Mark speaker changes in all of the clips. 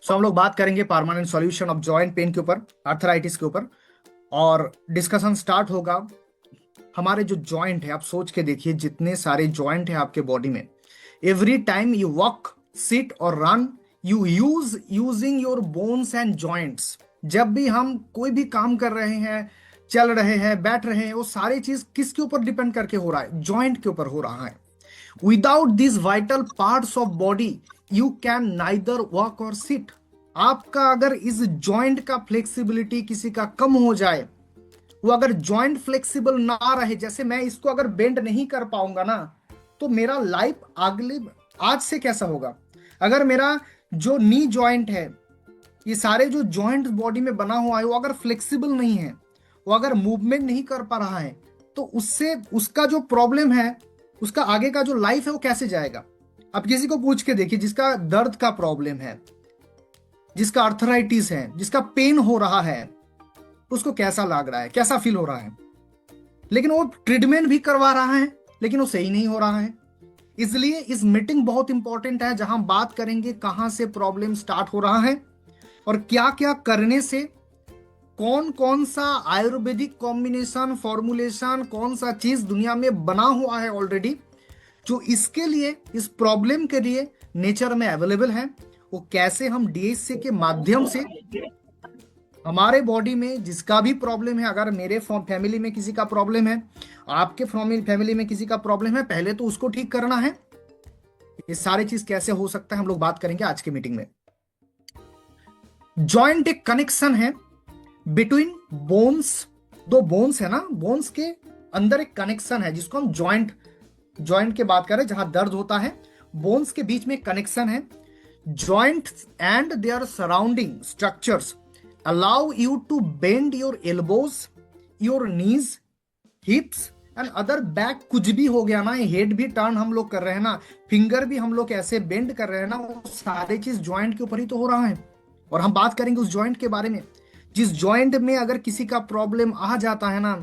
Speaker 1: सो हम लोग बात करेंगे permanent solution of joint pain के ऊपर, आर्थराइटिस के ऊपर, और डिस्कशन स्टार्ट होगा। हमारे जो जॉइंट है, आप सोच के देखिए, जितने सारे जॉइंट है आपके बॉडी में, every time you walk, sit और run, you using your bones and joints. जब भी हम कोई भी काम कर रहे हैं, चल रहे हैं, बैठ रहे हैं, वो सारी चीज किसके ऊपर डिपेंड करके हो रहा है? जॉइंट के ऊपर हो रहा है। Without this vital parts of body you can neither walk और सिट। आपका अगर इस जॉइंट का फ्लेक्सिबिलिटी किसी का कम हो जाए, वो अगर जॉइंट फ्लेक्सिबल ना रहे, जैसे मैं इसको अगर बेंड नहीं कर पाऊंगा ना, तो मेरा लाइफ अगले आज से कैसा होगा? अगर मेरा जो नी जॉइंट है, ये सारे जो जॉइंट बॉडी में बना हुआ है, वो अगर फ्लेक्सिबल नहीं है, वो अगर मूवमेंट नहीं कर पा रहा है, तो उससे उसका जो प्रॉब्लम है, उसका आगे का जो लाइफ है, वो कैसे जाएगा? अब किसी को पूछ के देखिए, जिसका दर्द का प्रॉब्लम है, जिसका आर्थराइटिस है, जिसका पेन हो रहा है, उसको कैसा लग रहा है, कैसा फील हो रहा है? लेकिन वो ट्रीटमेंट भी करवा रहा है, लेकिन वो सही नहीं हो रहा है। इसलिए इस मीटिंग बहुत इंपॉर्टेंट है, जहां बात करेंगे कहां से प्रॉब्लम स्टार्ट हो रहा है और क्या क्या करने से, कौन कौन सा आयुर्वेदिक कॉम्बिनेशन, फॉर्मुलेशन, कौन सा चीज दुनिया में बना हुआ है ऑलरेडी, जो इसके लिए, इस प्रॉब्लम के लिए नेचर में अवेलेबल है। वो कैसे हम डीएचसी के माध्यम से हमारे बॉडी में जिसका भी प्रॉब्लम है, अगर मेरे फैमिली में किसी का प्रॉब्लम है, आपके फैमिली में किसी का प्रॉब्लम है, पहले तो उसको ठीक करना है। ये सारी चीज कैसे हो सकता है, हम लोग बात करेंगे आज की मीटिंग में। जॉइंट एक कनेक्शन है बिटवीन बोन्स। दो बोन्स है ना, बोन्स के अंदर एक कनेक्शन है, जिसको हम जॉइंट के बात करें, जहां दर्द होता है, बोन्स के बीच में कनेक्शन है। Joint and their surrounding structures allow you to bend your elbows, your knees, hips and other back। कुछ भी हो गया ना, हेड भी टर्न हम लोग कर रहे हैं ना, फिंगर भी हम लोग ऐसे बेंड कर रहे हैं ना, वो सारे चीज जॉइंट के ऊपर ही तो हो रहा है। और हम बात करेंगे उस जॉइंट के बारे में, जिस जॉइंट में अगर किसी का प्रॉब्लम आ जाता है ना,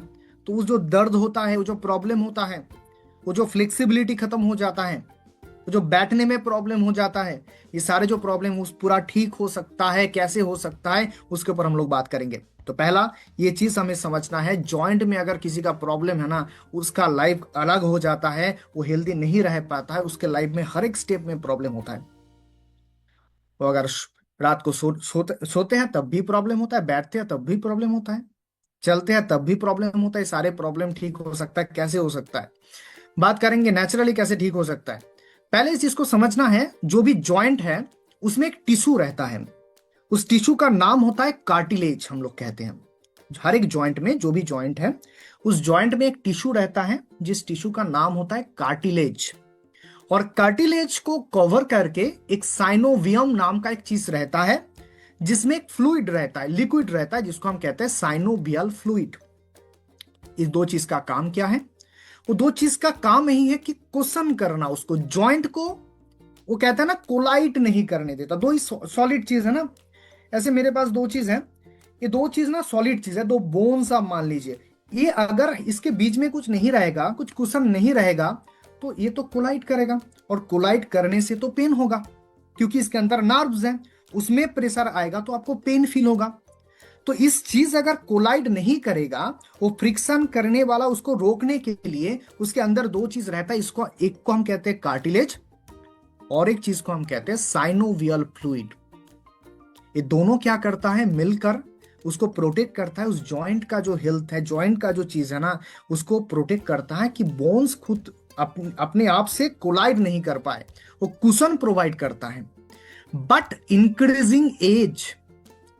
Speaker 1: तो उस जो दर्द होता है, वो जो प्रॉब्लम होता है, वो जो फ्लेक्सिबिलिटी खत्म हो जाता है, जो बैठने में प्रॉब्लम हो जाता है, ये सारे जो प्रॉब्लम उस पूरा ठीक हो सकता है। कैसे हो सकता है, उसके ऊपर हम लोग बात करेंगे। तो पहला ये चीज हमें समझना है, जॉइंट में अगर किसी का प्रॉब्लम है ना, उसका लाइफ अलग हो जाता है, वो हेल्दी नहीं रह पाता है, उसके लाइफ में हर एक स्टेप में प्रॉब्लम होता है। वो अगर रात को सोते हैं तब भी प्रॉब्लम होता है, बैठते हैं तब भी प्रॉब्लम होता है, चलते हैं तब भी प्रॉब्लम होता है। सारे प्रॉब्लम ठीक हो सकता है, कैसे हो सकता है? बात करेंगे नेचुरली कैसे ठीक हो सकता है। पहले इस चीज को समझना है, जो भी जॉइंट है उसमें एक टिश्यू रहता है, उस टिश्यू का नाम होता है कार्टिलेज, हम लोग कहते हैं। हर एक जॉइंट में, जो भी जॉइंट है, उस जॉइंट में एक टिश्यू रहता है, जिस टिश्यू का नाम होता है कार्टिलेज। और कार्टिलेज को कवर करके एक साइनोवियम नाम का एक चीज रहता है, जिसमें एक फ्लूइड रहता है, लिक्विड रहता है, जिसको हम कहते हैं साइनोवियल फ्लूइड। इस दो चीज का काम क्या है? वो दो चीज का काम यही है कि कुशन करना, उसको जॉइंट को, वो कहता है ना, कोलाइट नहीं करने देता। दो ही सॉलिड चीज है ना, ऐसे मेरे पास दो चीज है, ये दो चीज ना सॉलिड चीज है, दो बोन्स आप मान लीजिए, ये अगर इसके बीच में कुछ नहीं रहेगा, कुछ कुशन नहीं रहेगा, तो ये तो कोलाइट करेगा, और कोलाइट करने से तो पेन होगा, क्योंकि इसके अंदर नर्व्स हैं, उसमें प्रेशर आएगा तो आपको पेन फील होगा। तो इस चीज अगर कोलाइड नहीं करेगा, वो फ्रिक्शन करने वाला, उसको रोकने के लिए उसके अंदर दो चीज रहता है, इसको, एक को हम कहते हैं कार्टिलेज और एक चीज को हम कहते हैं साइनोवियल फ्लूइड। ये दोनों क्या करता है, मिलकर उसको प्रोटेक्ट करता है, उस जॉइंट का जो हेल्थ है, जॉइंट का जो चीज है ना, उसको प्रोटेक्ट करता है कि बोन्स खुद अपने आप से कोलाइड नहीं कर पाए, वो कुशन प्रोवाइड करता है। But increasing age,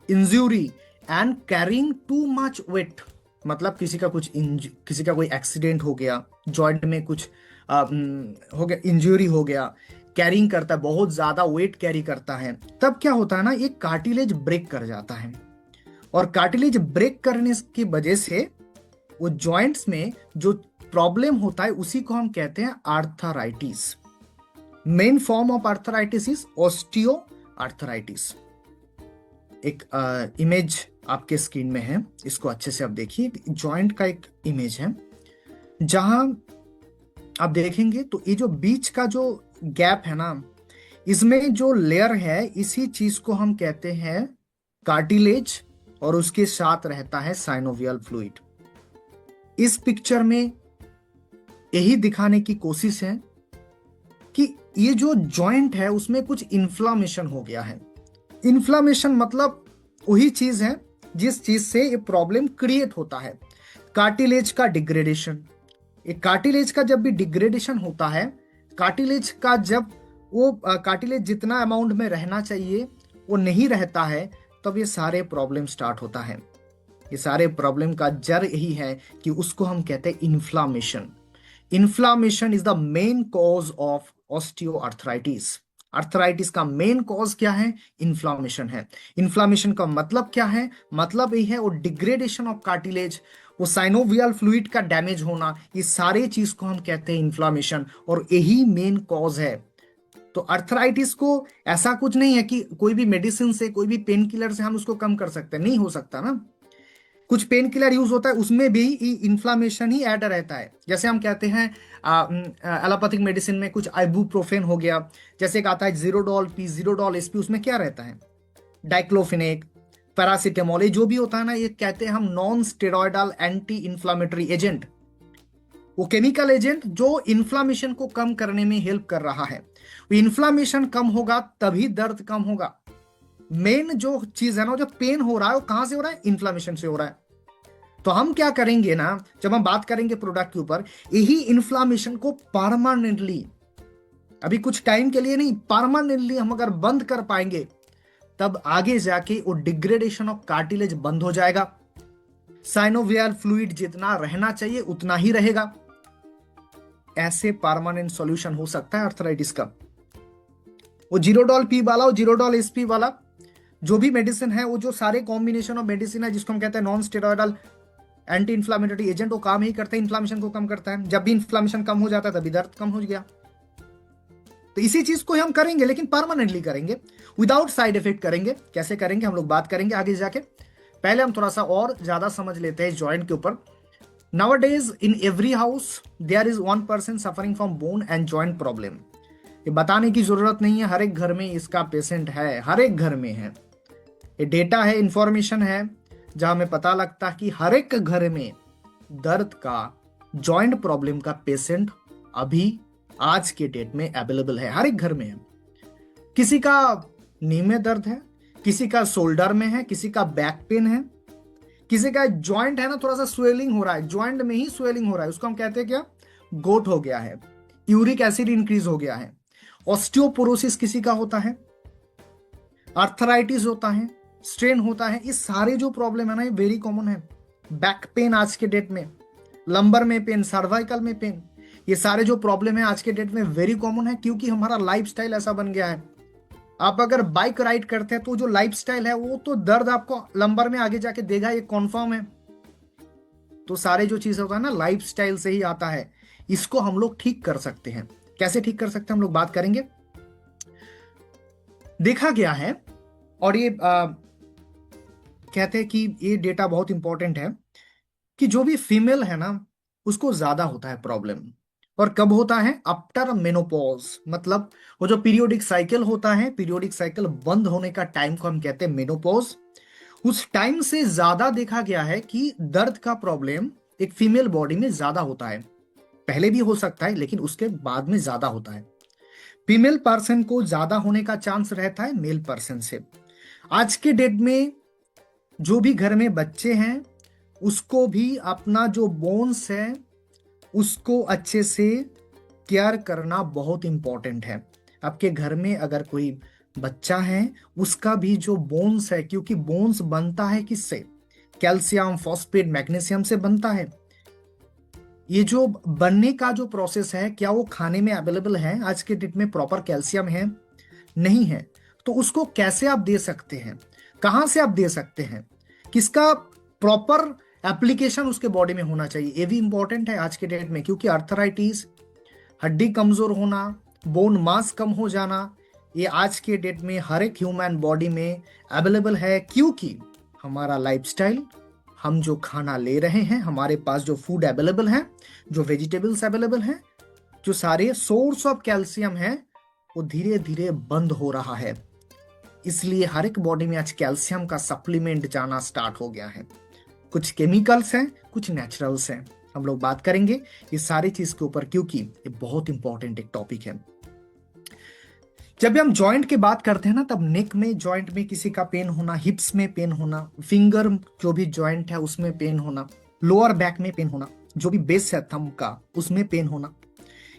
Speaker 1: injury and carrying too much weight, मतलब किसी का कोई एक्सीडेंट हो गया, जॉइंट में कुछ हो गया, इंजरी हो गया, कैरिंग करता है, बहुत ज्यादा वेट कैरी करता है, तब क्या होता है ना, ये कार्टिलेज ब्रेक कर जाता है। और कार्टिलेज ब्रेक करने की वजह से वो जॉइंट्स में जो प्रॉब्लम होता है, उसी को हम कहते हैं arthritis. Main form of arthritis is osteo arthritis. एक इमेज आपके स्क्रीन में है, इसको अच्छे से आप देखिए। जॉइंट का एक इमेज है, जहां आप देखेंगे तो ये जो बीच का जो गैप है ना, इसमें जो लेयर है इसी चीज को हम कहते हैं कार्टिलेज, और उसके साथ रहता है साइनोवियल फ्लूइड। इस पिक्चर में यही दिखाने की कोशिश है कि ये जो जॉइंट है उसमें कुछ इन्फ्लामेशन हो गया है। इन्फ्लामेशन मतलब वही चीज है जिस चीज से ये प्रॉब्लम क्रिएट होता है, कार्टिलेज का डिग्रेडेशन। एक कार्टिलेज का जब भी डिग्रेडेशन होता है, कार्टिलेज का जब वो कार्टिलेज जितना अमाउंट में रहना चाहिए वो नहीं रहता है, तब ये सारे प्रॉब्लम स्टार्ट होता है। ये सारे प्रॉब्लम का जड़ यही है कि उसको हम कहते हैं inflammation. Inflammation is the main cause of osteoarthritis. Arthritis का मेन कॉज क्या है? इन्फ्लामेशन है। इन्फ्लामेशन का मतलब क्या है? मतलब यही है वो डिग्रेडेशन ऑफ कार्टिलेज, वो साइनोवियल फ्लूइड का डैमेज होना, ये सारे चीज को हम कहते हैं इन्फ्लामेशन, और यही मेन कॉज है। तो अर्थराइटिस को ऐसा कुछ नहीं है कि कोई भी मेडिसिन से, कोई भी पेन किलर से हम उसको कम कर सकते हैं, नहीं हो सकता ना। कुछ पेन किलर यूज होता है उसमें भी इन्फ्लामेशन ही ऐड रहता है। जैसे हम कहते हैं एलोपैथिक मेडिसिन में कुछ आइबुप्रोफेन हो गया, जैसे एक आता है जीरोडॉल पी, जीरोडॉल एसपी, उसमें क्या रहता है? डाइक्लोफिनेक, पैरासिटामोल, ये जो भी होता है ना, ये कहते हैं हम non steroidal anti inflammatory agent. वो केमिकल एजेंट जो इन्फ्लामेशन को कम करने में हेल्प कर रहा है। इन्फ्लामेशन कम होगा तभी दर्द कम होगा। मेन जो चीज है ना, जो पेन हो रहा है वो कहां से हो रहा है? इन्फ्लामेशन से हो रहा है। तो हम क्या करेंगे ना, जब हम बात करेंगे प्रोडक्ट के ऊपर, यही इन्फ्लामेशन को परमानेंटली, अभी कुछ टाइम के लिए नहीं, परमानेंटली हम अगर बंद कर पाएंगे, तब आगे जाके वो डिग्रेडेशन ऑफ कार्टिलेज बंद हो जाएगा। साइनोवियल फ्लूइड जितना रहना चाहिए उतना ही रहेगा। ऐसे परमानेंट सॉल्यूशन हो सकता है अर्थराइटिस का। वो जीरोडॉल पी वाला, वो जीरोडॉल एसपी वाला, जो भी मेडिसिन है, वो जो सारे कॉम्बिनेशन ऑफ मेडिसिन है जिसको हम कहते हैं non steroidal anti inflammatory agent, वो काम ही करता है इन्फ्लामेशन को कम करता है। जब भी इन्फ्लामेशन कम हो जाता है तभी दर्द कम हो गया। तो इसी चीज को हम करेंगे, लेकिन परमानेंटली करेंगे, विदाउट साइड इफेक्ट करेंगे। कैसे करेंगे हम लोग बात करेंगे आगे जाके। पहले हम थोड़ा सा और ज्यादा समझ लेते हैं जॉइंट के ऊपर। Nowadays in every house there is one person suffering from bone and joint problem. ये बताने की जरूरत नहीं है, हर एक घर में इसका पेशेंट है, हर एक घर में है। ये डेटा है, इंफॉर्मेशन है, जहां हमें पता लगता है कि हर एक घर में दर्द का, जॉइंट प्रॉब्लम का पेशेंट अभी आज के डेट में अवेलेबल है, हर एक घर में है। किसी का नी में दर्द है, किसी का शोल्डर में है, किसी का बैक पेन है, किसी का जॉइंट है ना, थोड़ा सा स्वेलिंग हो रहा है, जॉइंट में ही स्वेलिंग हो रहा है, उसको हम कहते हैं क्या? गोट हो गया है, यूरिक एसिड इंक्रीज हो गया है। ऑस्टियोपोरोसिस किसी का होता है, आर्थराइटिस होता है, स्ट्रेन होता है। ये सारे जो प्रॉब्लम है ना, ये वेरी कॉमन है। बैक पेन आज के डेट में, लंबर में पेन, सर्वाइकल में पेन, ये सारे जो प्रॉब्लम है आज के डेट में वेरी कॉमन है, क्योंकि हमारा लाइफस्टाइल ऐसा बन गया है। आप अगर बाइक राइड करते हैं तो जो लाइफस्टाइल है वो तो दर्द आपको लंबर में आगे जाके देगा, ये कॉन्फर्म है। तो सारे जो चीज होता है ना, लाइफस्टाइल से ही आता है। इसको हम लोग ठीक कर सकते हैं। कैसे ठीक कर सकते हैं हम लोग बात करेंगे। देखा गया है, और ये कहते हैं कि ये डेटा बहुत इंपॉर्टेंट है, कि जो भी फीमेल है ना उसको ज्यादा होता है प्रॉब्लम। और कब होता है? आफ्टर मेनोपॉज, मतलब वो जो पीरियोडिक साइकिल होता है, पीरियोडिक साइकिल बंद होने का टाइम को हम कहते हैं मेनोपॉज। उस टाइम से ज्यादा देखा गया है कि दर्द का प्रॉब्लम एक फीमेल बॉडी में ज्यादा होता है। पहले भी हो सकता है लेकिन उसके बाद में ज्यादा होता है। फीमेल पर्सन को ज्यादा होने का चांस रहता है मेल पर्सन से। आज के डेट में जो भी घर में बच्चे हैं उसको भी अपना जो बोन्स है उसको अच्छे से केयर करना बहुत इंपॉर्टेंट है। आपके घर में अगर कोई बच्चा है उसका भी जो बोन्स है, क्योंकि बोन्स बनता है किससे? कैल्शियम, फॉस्फेट, मैग्नीशियम से बनता है। ये जो बनने का जो प्रोसेस है, क्या वो खाने में अवेलेबल है? आज के डेट में प्रॉपर कैल्शियम है? नहीं है। तो उसको कैसे आप दे सकते हैं? कहां से आप दे सकते हैं? किसका प्रॉपर एप्लीकेशन उसके बॉडी में होना चाहिए, ये भी इंपॉर्टेंट है आज के डेट में। क्योंकि आर्थराइटिस, हड्डी कमजोर होना, बोन मास कम हो जाना, ये आज के डेट में हर एक ह्यूमन बॉडी में अवेलेबल है। क्योंकि हमारा लाइफस्टाइल, हम जो खाना ले रहे हैं, हमारे पास जो फूड अवेलेबल है, जो वेजिटेबल्स अवेलेबल हैं, जो सारे सोर्स ऑफ कैल्शियम है, वो धीरे धीरे बंद हो रहा है। इसलिए हर एक बॉडी में आज कैल्शियम का सप्लीमेंट जाना स्टार्ट हो गया है। कुछ केमिकल्स हैं, कुछ नेचुरल्स हैं। हम लोग बात करेंगे ये सारी चीज के ऊपर, क्योंकि ये बहुत इंपॉर्टेंट एक टॉपिक है। जब भी हम जॉइंट की बात करते हैं ना, तब नेक में जॉइंट में किसी का पेन होना, हिप्स में पेन होना, फिंगर जो भी जॉइंट है उसमें पेन होना, लोअर बैक में पेन होना, जो भी बेस है थंब का उसमें पेन होना,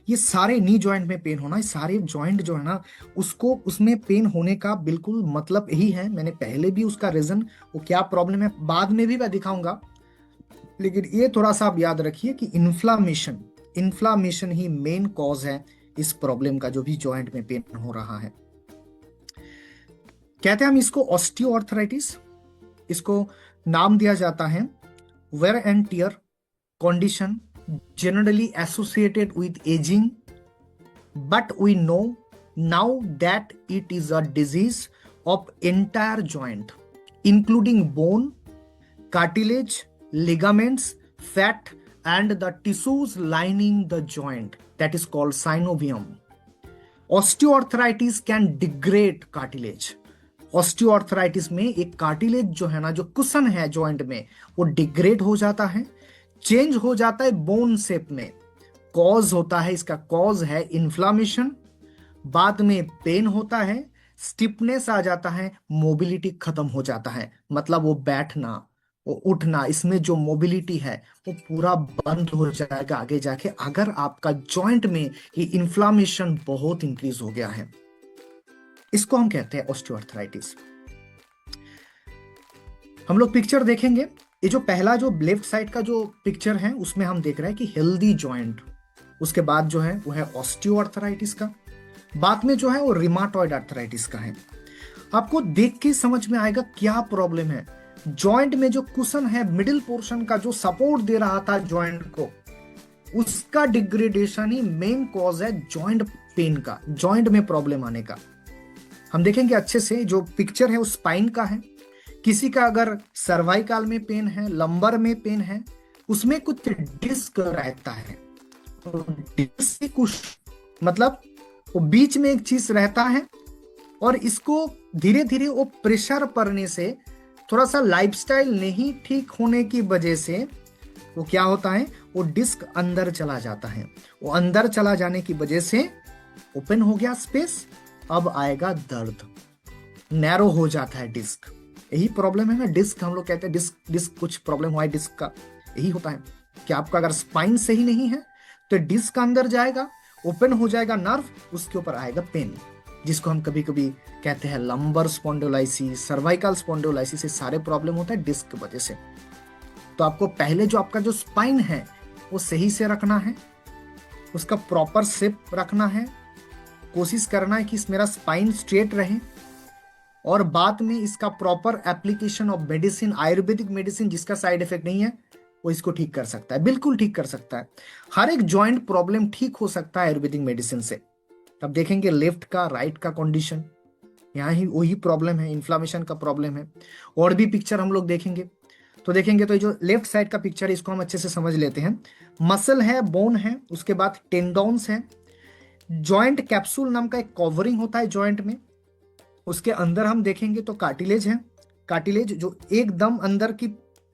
Speaker 1: ये सारे नी जॉइंट में पेन होना, ये सारे जॉइंट जो है ना उसको उसमें पेन होने का बिल्कुल मतलब यही है। मैंने पहले भी उसका रीजन, वो क्या प्रॉब्लम है बाद में भी मैं दिखाऊंगा, लेकिन ये थोड़ा सा आप याद रखिए कि इन्फ्लामेशन इन्फ्लामेशन ही मेन कॉज है इस प्रॉब्लम का, जो भी जॉइंट में पेन हो रहा है। कहते हैं हम इसको ऑस्टियोआर्थराइटिस, इसको नाम दिया जाता है wear and tear condition generally associated with aging, but we know now that it is a disease of entire joint including bone, cartilage, ligaments, fat and the tissues lining the joint, that is called synovium. Osteoarthritis can degrade cartilage. Osteoarthritis में एक cartilage जो है ना, जो cushion है joint में, वो degrade हो जाता है, चेंज हो जाता है बोन शेप में। कॉज होता है, इसका कॉज है इन्फ्लामेशन, बाद में पेन होता है, स्टिफनेस आ जाता है, मोबिलिटी खत्म हो जाता है, मतलब वो बैठना, वो उठना, इसमें जो मोबिलिटी है वो पूरा बंद हो जाएगा आगे जाके, अगर आपका जॉइंट में ये इन्फ्लामेशन बहुत इंक्रीज हो गया है। इसको हम कहते हैं ऑस्टियोआर्थराइटिस। हम लोग पिक्चर देखेंगे, ये जो पहला जो लेफ्ट साइड का जो पिक्चर है उसमें हम देख रहे हैं कि हेल्दी जॉइंट, उसके बाद जो है वो है ऑस्टियोआर्थराइटिस का, बाद में जो है वो रिमाटॉइड आर्थराइटिस का है। आपको देख के समझ में आएगा क्या प्रॉब्लम है। जॉइंट में जो कुशन है, मिडिल पोर्शन का जो सपोर्ट दे रहा था जॉइंट को, उसका डिग्रेडेशन ही मेन कॉज है जॉइंट पेन का, जॉइंट में प्रॉब्लम आने का। हम देखेंगे अच्छे से, जो पिक्चर है वो स्पाइन का है। किसी का अगर सर्वाइकल में पेन है, लंबर में पेन है, उसमें कुछ डिस्क रहता है, तो डिस्क से कुछ मतलब वो बीच में एक चीज रहता है, और इसको धीरे धीरे वो प्रेशर पड़ने से, थोड़ा सा लाइफस्टाइल नहीं ठीक होने की वजह से वो क्या होता है, वो डिस्क अंदर चला जाता है। वो अंदर चला जाने की वजह से ओपन हो गया स्पेस, अब आएगा दर्द, नैरो हो जाता है डिस्क। यही प्रॉब्लम है ना, डिस्क हम लोग कहते हैं डिस्क कुछ प्रॉब्लम हुआ है डिस्क का, यही होता है कि आपका अगर स्पाइन सही नहीं है तो डिस्क अंदर जाएगा, ओपन हो जाएगा नर्व, उसके ऊपर आएगा पेन, जिसको हम कभी कभी कहते हैं लंबर स्पॉन्डिलोलाइसिस, सर्वाइकल स्पॉन्डिलोलाइसिस। ये सारे प्रॉब्लम होता है डिस्क की वजह से। तो आपको पहले जो आपका जो स्पाइन है वो सही से रखना है, उसका प्रॉपर शेप रखना है, कोशिश करना है कि मेरा स्पाइन स्ट्रेट रहे, और बाद में इसका proper application of medicine, Ayurvedic medicine जिसका साइड इफेक्ट नहीं है, वो इसको ठीक कर सकता है, बिल्कुल ठीक कर सकता है। हर एक जॉइंट प्रॉब्लम ठीक हो सकता है आयुर्वेदिक मेडिसिन से। अब देखेंगे लेफ्ट का, राइट का कंडीशन, यहाँ ही वही प्रॉब्लम है, इन्फ्लामेशन का प्रॉब्लम है। और भी पिक्चर हम लोग देखेंगे तो ये जो लेफ्ट साइड का पिक्चर है इसको हम अच्छे से समझ लेते हैं। मसल है, बोन है, उसके बाद टेंडोन्स है, जॉइंट कैप्सूल नाम का एक कवरिंग होता है जॉइंट में, उसके अंदर हम देखेंगे तो कार्टिलेज है। कार्टिलेज जो एकदम अंदर की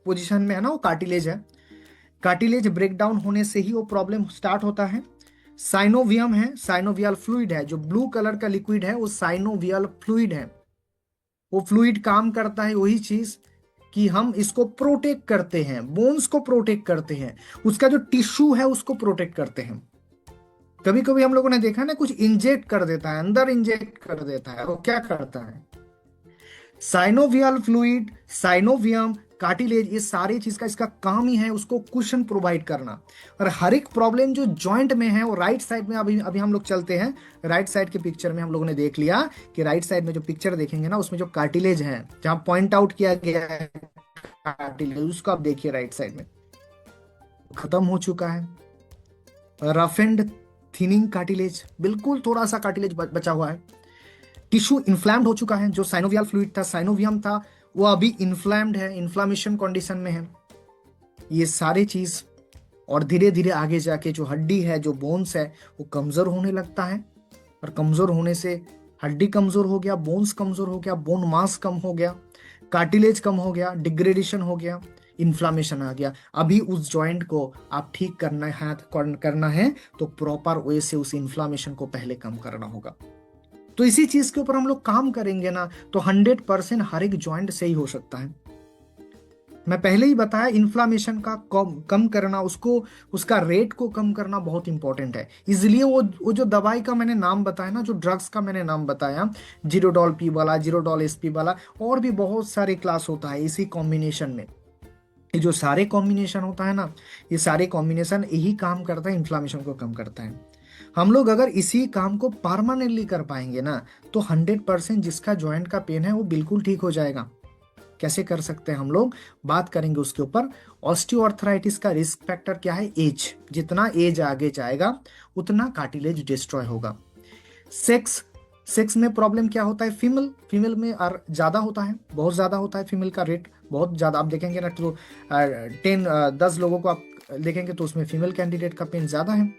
Speaker 1: पोजीशन में है ना, वो कार्टिलेज है। कार्टिलेज ब्रेकडाउन होने से ही वो प्रॉब्लम स्टार्ट होता है। साइनोवियम है, साइनोवियल फ्लूइड है, जो ब्लू कलर का लिक्विड है वो साइनोवियल फ्लूइड है। वो फ्लूइड काम करता है वही चीज कि हम इसको प्रोटेक्ट करते हैं, बोन्स को प्रोटेक्ट करते हैं, उसका जो टिश्यू है उसको प्रोटेक्ट करते हैं। कभी कभी हम लोगों ने देखा है ना, कुछ इंजेक्ट कर देता है, अंदर इंजेक्ट कर देता है, वो क्या करता है, साइनोवियल फ्लूइड, साइनोवियम, कार्टिलेज, ये सारी चीज का इसका काम ही है उसको कुशन प्रोवाइड करना। और हर एक प्रॉब्लम जो जॉइंट में है वो राइट साइड में, अभी हम लोग चलते हैं राइट साइड के पिक्चर में, हम लोगों ने देख लिया कि राइट साइड में जो पिक्चर देखेंगे ना, उसमें जो कार्टिलेज है, जहां पॉइंट आउट किया गया है कार्टिलेज, उसको आप देखिए राइट साइड में खत्म हो चुका है। रफ एंड थिनिंग कार्टिलेज, बिल्कुल थोड़ा सा कार्टिलेज बचा हुआ है। टिश्यू इन्फ्लैम्ड हो चुका है, जो साइनोवियल फ्लूइड था, साइनोवियम था, वो अभी इन्फ्लैम्ड है, इन्फ्लामेशन कंडीशन में है। ये सारी चीज, और धीरे धीरे आगे जाके जो हड्डी है, जो बोन्स है, वो कमजोर होने लगता है। और कमजोर होने से हड्डी कमजोर हो गया, बोन्स कमजोर हो गया, बोन मास कम हो गया, कार्टिलेज कम हो गया, डिग्रेडेशन हो गया, इन्फ्लामेशन आ गया। अभी उस जॉइंट को आप ठीक करना है तो प्रॉपर वे से उस इन्फ्लामेशन को पहले कम करना होगा। तो इसी चीज के ऊपर हम लोग काम करेंगे ना, तो 100% हर एक जॉइंट सही हो सकता है। मैं पहले ही बताया, इन्फ्लामेशन का कम करना, उसको उसका रेट को कम करना बहुत इंपॉर्टेंट है। इसलिए वो जो दवाई का मैंने नाम बताया ना, जो ड्रग्स का मैंने नाम बताया, जीरोडॉल पी वाला, जीरोडॉल एसपी वाला, और भी बहुत सारे क्लास होता है इसी कॉम्बिनेशन में। ये जो सारे कॉम्बिनेशन होता है ना, ये सारे कॉम्बिनेशन यही काम करता है, इन्फ्लामेशन को कम करता है। हम लोग अगर इसी काम को परमानेंटली कर पाएंगे ना, तो 100% जिसका जॉइंट का पेन है वो बिल्कुल ठीक हो जाएगा। कैसे कर सकते हैं हम लोग, बात करेंगे उसके ऊपर। ऑस्टियोआर्थराइटिस का रिस्क फैक्टर क्या है? एज। जितना एज आगे जाएगा उतना कार्टिलेज डिस्ट्रॉय होगा। सेक्स, सेक्स में प्रॉब्लम क्या होता है? फीमेल में ज्यादा होता है, बहुत ज्यादा होता है फीमेल का रेट, बहुत ज्यादा। आप देखेंगे ना तो 10 लोगों को आप देखेंगे तो उसमें फीमेल कैंडिडेट का पेन ज्यादा है।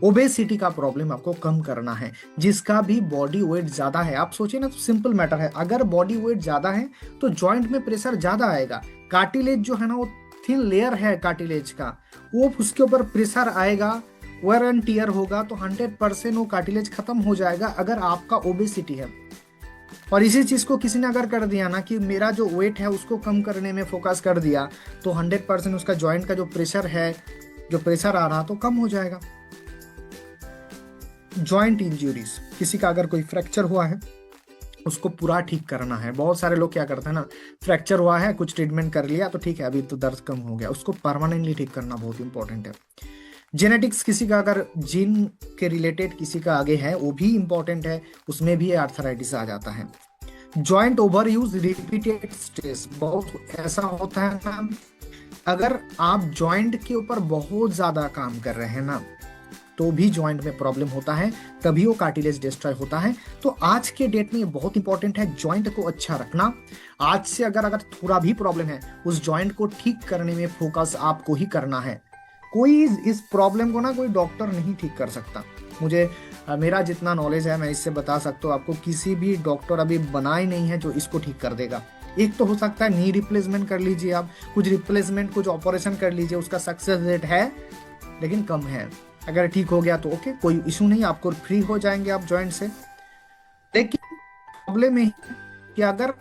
Speaker 1: ओबेसिटी का प्रॉब्लम आपको कम करना है, जिसका भी बॉडी वेट ज्यादा है। आप सोचिए ना, तो सिंपल मैटर है, अगर बॉडी वेट ज्यादा है तो जॉइंट में प्रेशर ज्यादा आएगा। कार्टिलेज जो है ना, वो थिन लेयर है कार्टिलेज का, वो उसके ऊपर प्रेशर आएगा, वेयर एंड टियर होगा, तो 100% वो कार्टिलेज खत्म हो जाएगा अगर आपका ओबेसिटी है। और इसी चीज को किसी ने अगर कर दिया ना कि मेरा जो वेट है उसको कम करने में फोकस कर दिया, तो 100% उसका जॉइंट का जो प्रेशर है, जो प्रेशर आ रहा तो कम हो जाएगा। जॉइंट इंजरीज, किसी का अगर कोई फ्रैक्चर हुआ है उसको पूरा ठीक करना है। बहुत सारे लोग क्या करते हैं ना, फ्रैक्चर हुआ है, कुछ ट्रीटमेंट कर लिया तो ठीक है, अभी तो दर्द कम हो गया, उसको परमानेंटली ठीक करना बहुत इंपॉर्टेंट है। जेनेटिक्स, किसी का अगर जीन के रिलेटेड किसी का आगे है वो भी इंपॉर्टेंट है, उसमें भी आर्थराइटिस आ जाता है। Joint over use, repeated stress, बहुत ऐसा होता है ना, अगर आप जॉइंट के ऊपर बहुत ज्यादा काम कर रहे हैं ना, तो भी जॉइंट में प्रॉब्लम होता है, तभी वो कार्टिलेज डिस्ट्रॉय होता है। तो आज के डेट में ये बहुत इंपॉर्टेंट है, जॉइंट को अच्छा रखना। आज से अगर थोड़ा भी प्रॉब्लम है, उस जॉइंट को ठीक करने में फोकस आपको ही करना है। कोई इस प्रॉब्लम को ना कोई डॉक्टर नहीं ठीक कर सकता। मुझे मेरा जितना नॉलेज है मैं इससे बता सकता हूँ आपको, किसी भी डॉक्टर अभी बनाए नहीं है जो इसको ठीक कर देगा। एक तो हो सकता है नी रिप्लेसमेंट कर लीजिए आप, कुछ रिप्लेसमेंट, कुछ ऑपरेशन कर लीजिए, उसका सक्सेस रेट है लेकिन कम है। अगर ठीक हो गया तो ओके, कोई इशू नहीं, आपको फ्री हो जाएंगे आप जॉइंट से। लेकिन प्रॉब्लम है कि अगर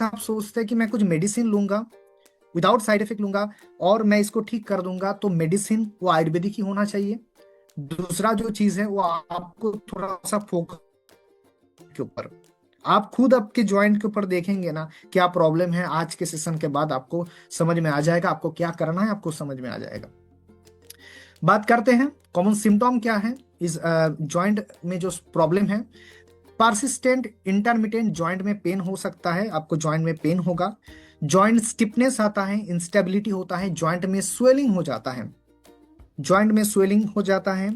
Speaker 1: आप सोचते हैं कि मैं कुछ मेडिसिन लूंगा, विदाउट साइड इफेक्ट लूंगा और मैं इसको ठीक कर दूंगा, तो मेडिसिन वो आयुर्वेदिक ही होना चाहिए। दूसरा जो चीज है वो आपको थोड़ा सा फोकस के ऊपर, आप खुद आपके जॉइंट के ऊपर देखेंगे ना क्या प्रॉब्लम है, आज के सेशन के बाद आपको समझ में आ जाएगा, आपको क्या करना है आपको समझ में आ जाएगा। बात करते हैं कॉमन सिम्टम क्या है इस जॉइंट में जो प्रॉब्लम है। परसिस्टेंट इंटरमिटेंट जॉइंट में पेन हो सकता है, आपको जॉइंट में पेन होगा। जॉइंट स्टिफनेस आता है, इंस्टेबिलिटी होता है, जॉइंट में स्वेलिंग हो जाता है, जॉइंट में स्वेलिंग हो जाता है।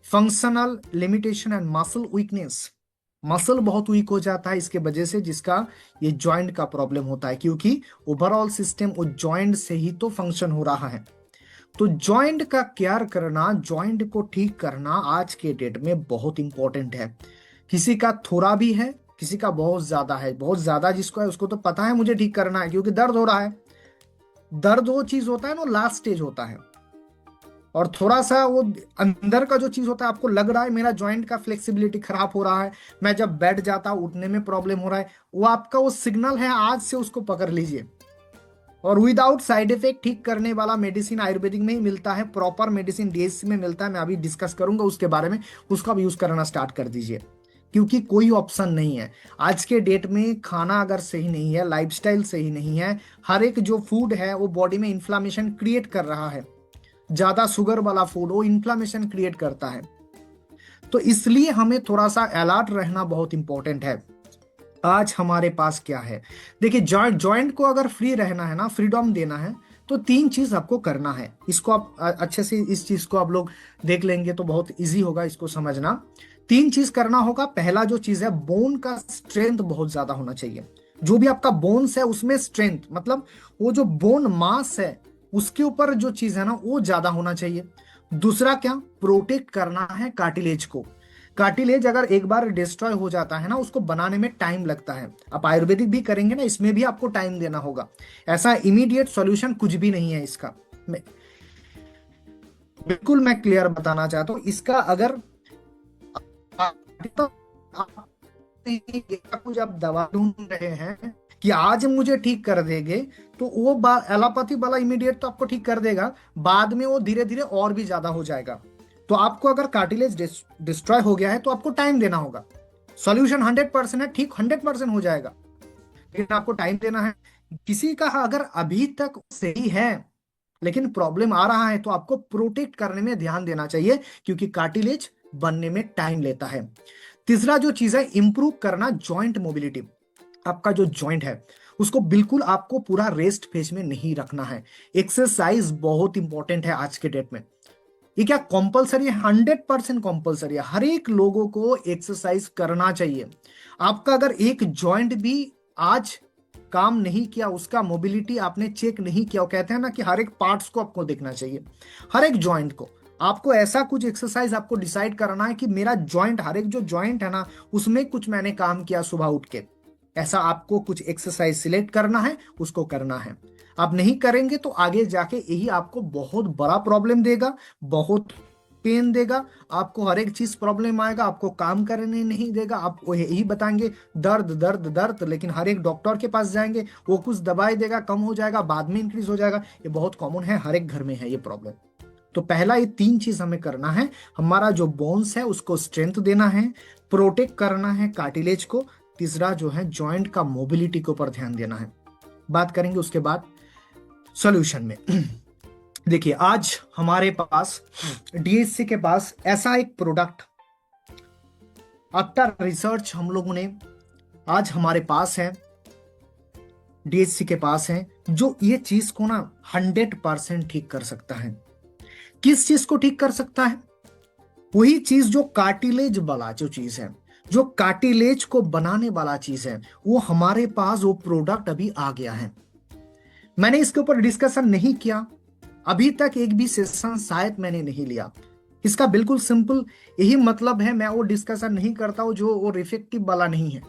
Speaker 1: Functional limitation and muscle weakness, muscle बहुत वीक हो जाता है इसके वजह से, जिसका ये जॉइंट का प्रॉब्लम होता है, क्योंकि ओवरऑल सिस्टम वो जॉइंट से ही तो फंक्शन हो रहा है। तो जॉइंट का केयर करना, जॉइंट को ठीक करना आज के डेट में बहुत इंपॉर्टेंट है। किसी का थोड़ा भी है, किसी का बहुत ज्यादा है। बहुत ज्यादा जिसको है उसको तो पता है मुझे ठीक करना है क्योंकि दर्द हो रहा है। दर्द वो चीज होता है ना, लास्ट स्टेज होता है। और थोड़ा सा वो अंदर का जो चीज होता है, आपको लग रहा है मेरा जॉइंट का फ्लेक्सिबिलिटी खराब हो रहा है, मैं जब बैठ जाता हूं उठने में प्रॉब्लम हो रहा है, वो आपका वो सिग्नल है, आज से उसको पकड़ लीजिए। और विदाउट साइड इफेक्ट ठीक करने वाला मेडिसिन आयुर्वेदिक में ही मिलता है, प्रॉपर मेडिसिन डीएससी में मिलता है, मैं अभी डिस्कस करूंगा उसके बारे में, उसका भी यूज करना स्टार्ट कर दीजिए, क्योंकि कोई ऑप्शन नहीं है आज के डेट में। खाना अगर सही नहीं है, लाइफस्टाइल सही नहीं है, हर एक जो फूड है वो बॉडी में इन्फ्लामेशन क्रिएट कर रहा है। ज्यादा शुगर वाला फूड वो इन्फ्लामेशन क्रिएट करता है। तो इसलिए हमें थोड़ा सा अलर्ट रहना बहुत इंपॉर्टेंट है। आज हमारे पास क्या है, देखिए जॉइंट को अगर फ्री रहना है ना, फ्रीडम देना है, तो 3 चीज आपको करना है। इसको आप अच्छे से इस चीज को आप लोग देख लेंगे तो बहुत इजी होगा इसको समझना। 3 चीज करना होगा। पहला जो चीज है, बोन का स्ट्रेंथ बहुत ज्यादा होना चाहिए। जो भी आपका बोन्स है उसमें स्ट्रेंथ, मतलब वो जो बोन मास है उसके ऊपर जो चीज है ना वो ज्यादा होना चाहिए। दूसरा क्या, प्रोटेक्ट करना है कार्टिलेज को। कार्टिलेज अगर एक बार डिस्ट्रॉय हो जाता है ना, उसको बनाने में टाइम लगता है। आप आयुर्वेदिक भी करेंगे ना, इसमें भी आपको टाइम देना होगा। ऐसा इमीडिएट सॉल्यूशन कुछ भी नहीं है इसका। बिल्कुल मैं क्लियर बताना चाहता हूँ इसका। अगर तो आप कुछ आप दवा ढूंढ रहे हैं कि आज मुझे ठीक कर देंगे, तो वो एलोपैथी वाला इमीडिएट तो आपको ठीक कर देगा, बाद में वो धीरे धीरे और भी ज्यादा हो जाएगा। तो आपको अगर कार्टिलेज डिस्ट्रॉय हो गया है तो आपको टाइम देना होगा। सॉल्यूशन 100% है, ठीक 100% हो जाएगा, लेकिन आपको टाइम देना है। किसी का अगर अभी तक सही है लेकिन प्रॉब्लम आ रहा है, तो आपको प्रोटेक्ट करने में ध्यान देना चाहिए, क्योंकि कार्टिलेज बनने में टाइम लेता है। तीसरा जो चीज है, इंप्रूव करना जॉइंट मोबिलिटी। आपका जो जॉइंट है उसको बिल्कुल आपको पूरा रेस्ट फेज में नहीं रखना है। एक्सरसाइज बहुत इंपॉर्टेंट है आज के डेट में। ये क्या कंपलसरी है? 100% कंपलसरी है। हर एक लोगों को एक्सरसाइज करना चाहिए। आपका अगर एक जॉइंट भी आज काम नहीं किया, उसका मोबिलिटी आपने चेक नहीं किया, वो कहते हैं ना कि हर एक पार्ट्स को आपको देखना चाहिए, हर एक जॉइंट को। आपको ऐसा कुछ एक्सरसाइज आपको डिसाइड करना है कि मेरा जॉइंट, हर एक जो जॉइंट है ना, उसमें कुछ मैंने काम किया सुबह उठ के। ऐसा आपको कुछ एक्सरसाइज सिलेक्ट करना है, उसको करना है। आप नहीं करेंगे तो आगे जाके यही आपको बहुत बड़ा प्रॉब्लम देगा, बहुत पेन देगा। आपको हर एक चीज प्रॉब्लम आएगा, आपको काम करने नहीं देगा। आपको यही बताएंगे दर्द दर्द दर्द, लेकिन हर एक डॉक्टर के पास जाएंगे, वो कुछ दवाई देगा, कम हो जाएगा, बाद में इंक्रीज हो जाएगा। ये बहुत कॉमन है, हर एक घर में है ये प्रॉब्लम। तो पहला ये 3 चीज हमें करना है। हमारा जो बोन्स है उसको स्ट्रेंथ देना है, प्रोटेक्ट करना है कार्टिलेज को। तीसरा जो है जॉइंट का मोबिलिटी के ऊपर ध्यान देना है। बात करेंगे उसके बाद सॉल्यूशन में। देखिए, आज हमारे पास डीएससी के पास ऐसा एक प्रोडक्ट, आफ्टर रिसर्च हम लोगों ने, आज हमारे पास है, डीएससी के पास है, जो ये चीज को ना 100% ठीक कर सकता है। किस चीज को ठीक कर सकता है? वही चीज जो कार्टिलेज वाला जो चीज है, जो कार्टिलेज को बनाने वाला चीज है, वो हमारे पास वो प्रोडक्ट अभी आ गया है। मैंने इसके ऊपर डिस्कशन नहीं किया अभी तक, एक भी सेशन शायद मैंने नहीं लिया। इसका बिल्कुल सिंपल यही मतलब है, मैं वो डिस्कशन नहीं करता हूं जो वो इफेक्टिव वाला नहीं है।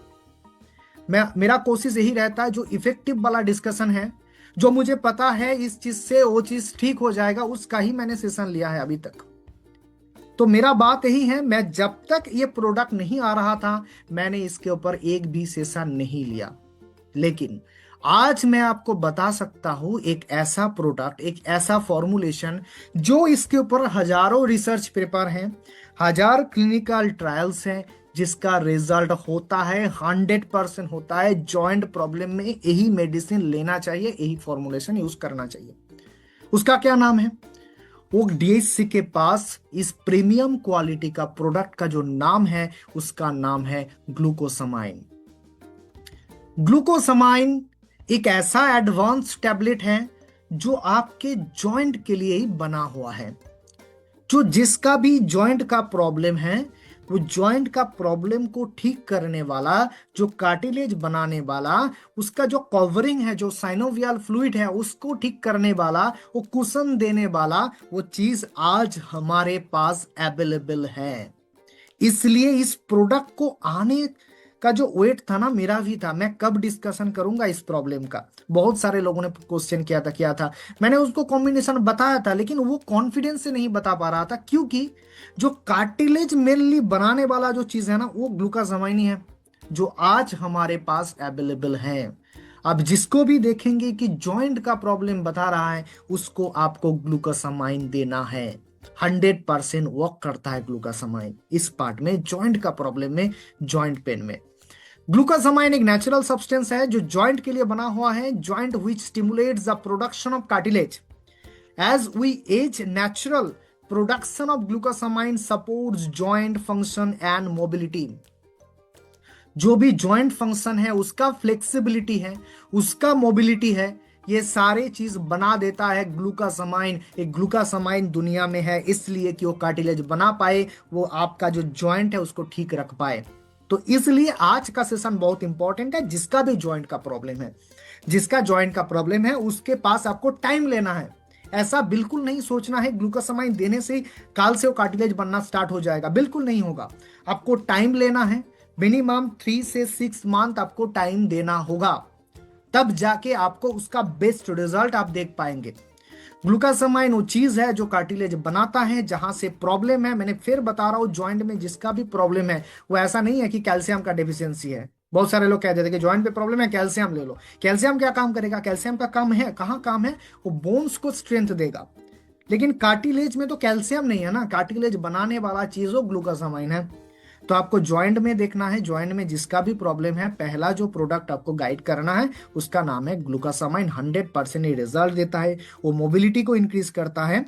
Speaker 1: मेरा कोशिश यही रहता है जो इफेक्टिव वाला डिस्कशन है, जो मुझे पता है इस चीज से वो चीज ठीक हो जाएगा, उसका ही मैंने सेशन लिया है अभी तक। तो मेरा बात यही है, मैं जब तक ये प्रोडक्ट नहीं आ रहा था मैंने इसके ऊपर एक भी सेशन नहीं लिया। लेकिन आज मैं आपको बता सकता हूं एक ऐसा प्रोडक्ट, एक ऐसा फॉर्मुलेशन, जो इसके ऊपर हजारों रिसर्च पेपर हैं, 1000 क्लिनिकल ट्रायल्स हैं, जिसका रिजल्ट होता है 100% होता है। जॉइंट प्रॉब्लम में यही मेडिसिन लेना चाहिए, यही फॉर्मुलेशन यूज करना चाहिए। उसका क्या नाम है? वो डीएससी के पास इस प्रीमियम क्वालिटी का प्रोडक्ट का जो नाम है, उसका नाम है ग्लूकोसामाइन। ग्लूकोसामाइन एक ऐसा एडवांस टैबलेट है जो आपके जॉइंट के लिए ही बना हुआ है। जो जिसका भी जॉइंट का प्रॉब्लम है, वो जॉइंट का प्रॉब्लम को ठीक करने वाला, जो कार्टिलेज बनाने वाला, उसका जो कवरिंग है, जो साइनोवियल फ्लूइड है, उसको ठीक करने वाला, वो कुशन देने वाला, वो चीज आज हमारे पास अवेलेबल है। इसलिए इस प्रोडक्ट को आने का जो वेट था ना, मेरा भी था। मैं कब डिस्कशन करूंगा इस प्रॉब्लम का, बहुत सारे लोगों ने क्वेश्चन किया था। मैंने उसको कॉम्बिनेशन बताया था, लेकिन वो कॉन्फिडेंस से नहीं बता पा रहा था, क्योंकि जो कार्टिलेज मेनली बनाने वाला जो चीज है ना, वो ग्लूकोसामाइन है, जो आज हमारे पास अवेलेबल है। अब जिसको भी देखेंगे कि जॉइंट का प्रॉब्लम बता रहा है, उसको आपको ग्लूकोसामाइन देना है। 100% वर्क करता है ग्लूकोसामाइन इस पार्ट में, जॉइंट का प्रॉब्लम में, जॉइंट पेन में। ग्लूकोसामाइन एक नेचुरल सब्सटेंस है जो जॉइंट के लिए बना हुआ है। Joint which stimulates the production of cartilage as we age. Natural production of glucosamine supports joint function and mobility. जो भी जॉइंट फंक्शन है, उसका फ्लेक्सिबिलिटी है, उसका मोबिलिटी है, ये सारे चीज बना देता है ग्लूकोसामाइन। एक ग्लूकोसामाइन दुनिया में है इसलिए कि वो कार्टिलेज बना पाए, वो आपका जो जॉइंट है उसको ठीक रख पाए। तो इसलिए आज का सेशन बहुत इंपॉर्टेंट है। जिसका भी जॉइंट का प्रॉब्लम है, जिसका जॉइंट का प्रॉब्लम है, उसके पास आपको टाइम लेना है। ऐसा बिल्कुल नहीं सोचना है ग्लूकोसामाइन देने से ही काल से वो कार्टिलेज बनना स्टार्ट हो जाएगा, बिल्कुल नहीं होगा। आपको टाइम लेना है, मिनिमम 3 से 6 मंथ आपको टाइम देना होगा, तब जाके आपको उसका बेस्ट रिजल्ट आप देख पाएंगे। ग्लूकासामाइन वो चीज है जो कार्टिलेज बनाता है जहां से प्रॉब्लम है। मैंने फिर बता रहा हूं, जॉइंट में जिसका भी प्रॉब्लम है, वो ऐसा नहीं है कि कैल्शियम का डेफिशिएंसी है। बहुत सारे लोग कह देते हैं कि जॉइंट पे प्रॉब्लम है, कैल्शियम ले लो। कैल्शियम क्या काम करेगा? कैल्शियम का काम है, कहाँ काम है? वो बोन्स को स्ट्रेंथ देगा। लेकिन कार्टिलेज में तो कैल्शियम नहीं है ना, कार्टिलेज बनाने वाला चीज वो ग्लूकासामाइन है। तो आपको जॉइंट में देखना है, जॉइंट में जिसका भी प्रॉब्लम है, पहला जो प्रोडक्ट आपको गाइड करना है उसका नाम है ग्लूकासामाइन। 100% ये रिजल्ट देता है, वो मोबिलिटी को इंक्रीज करता है।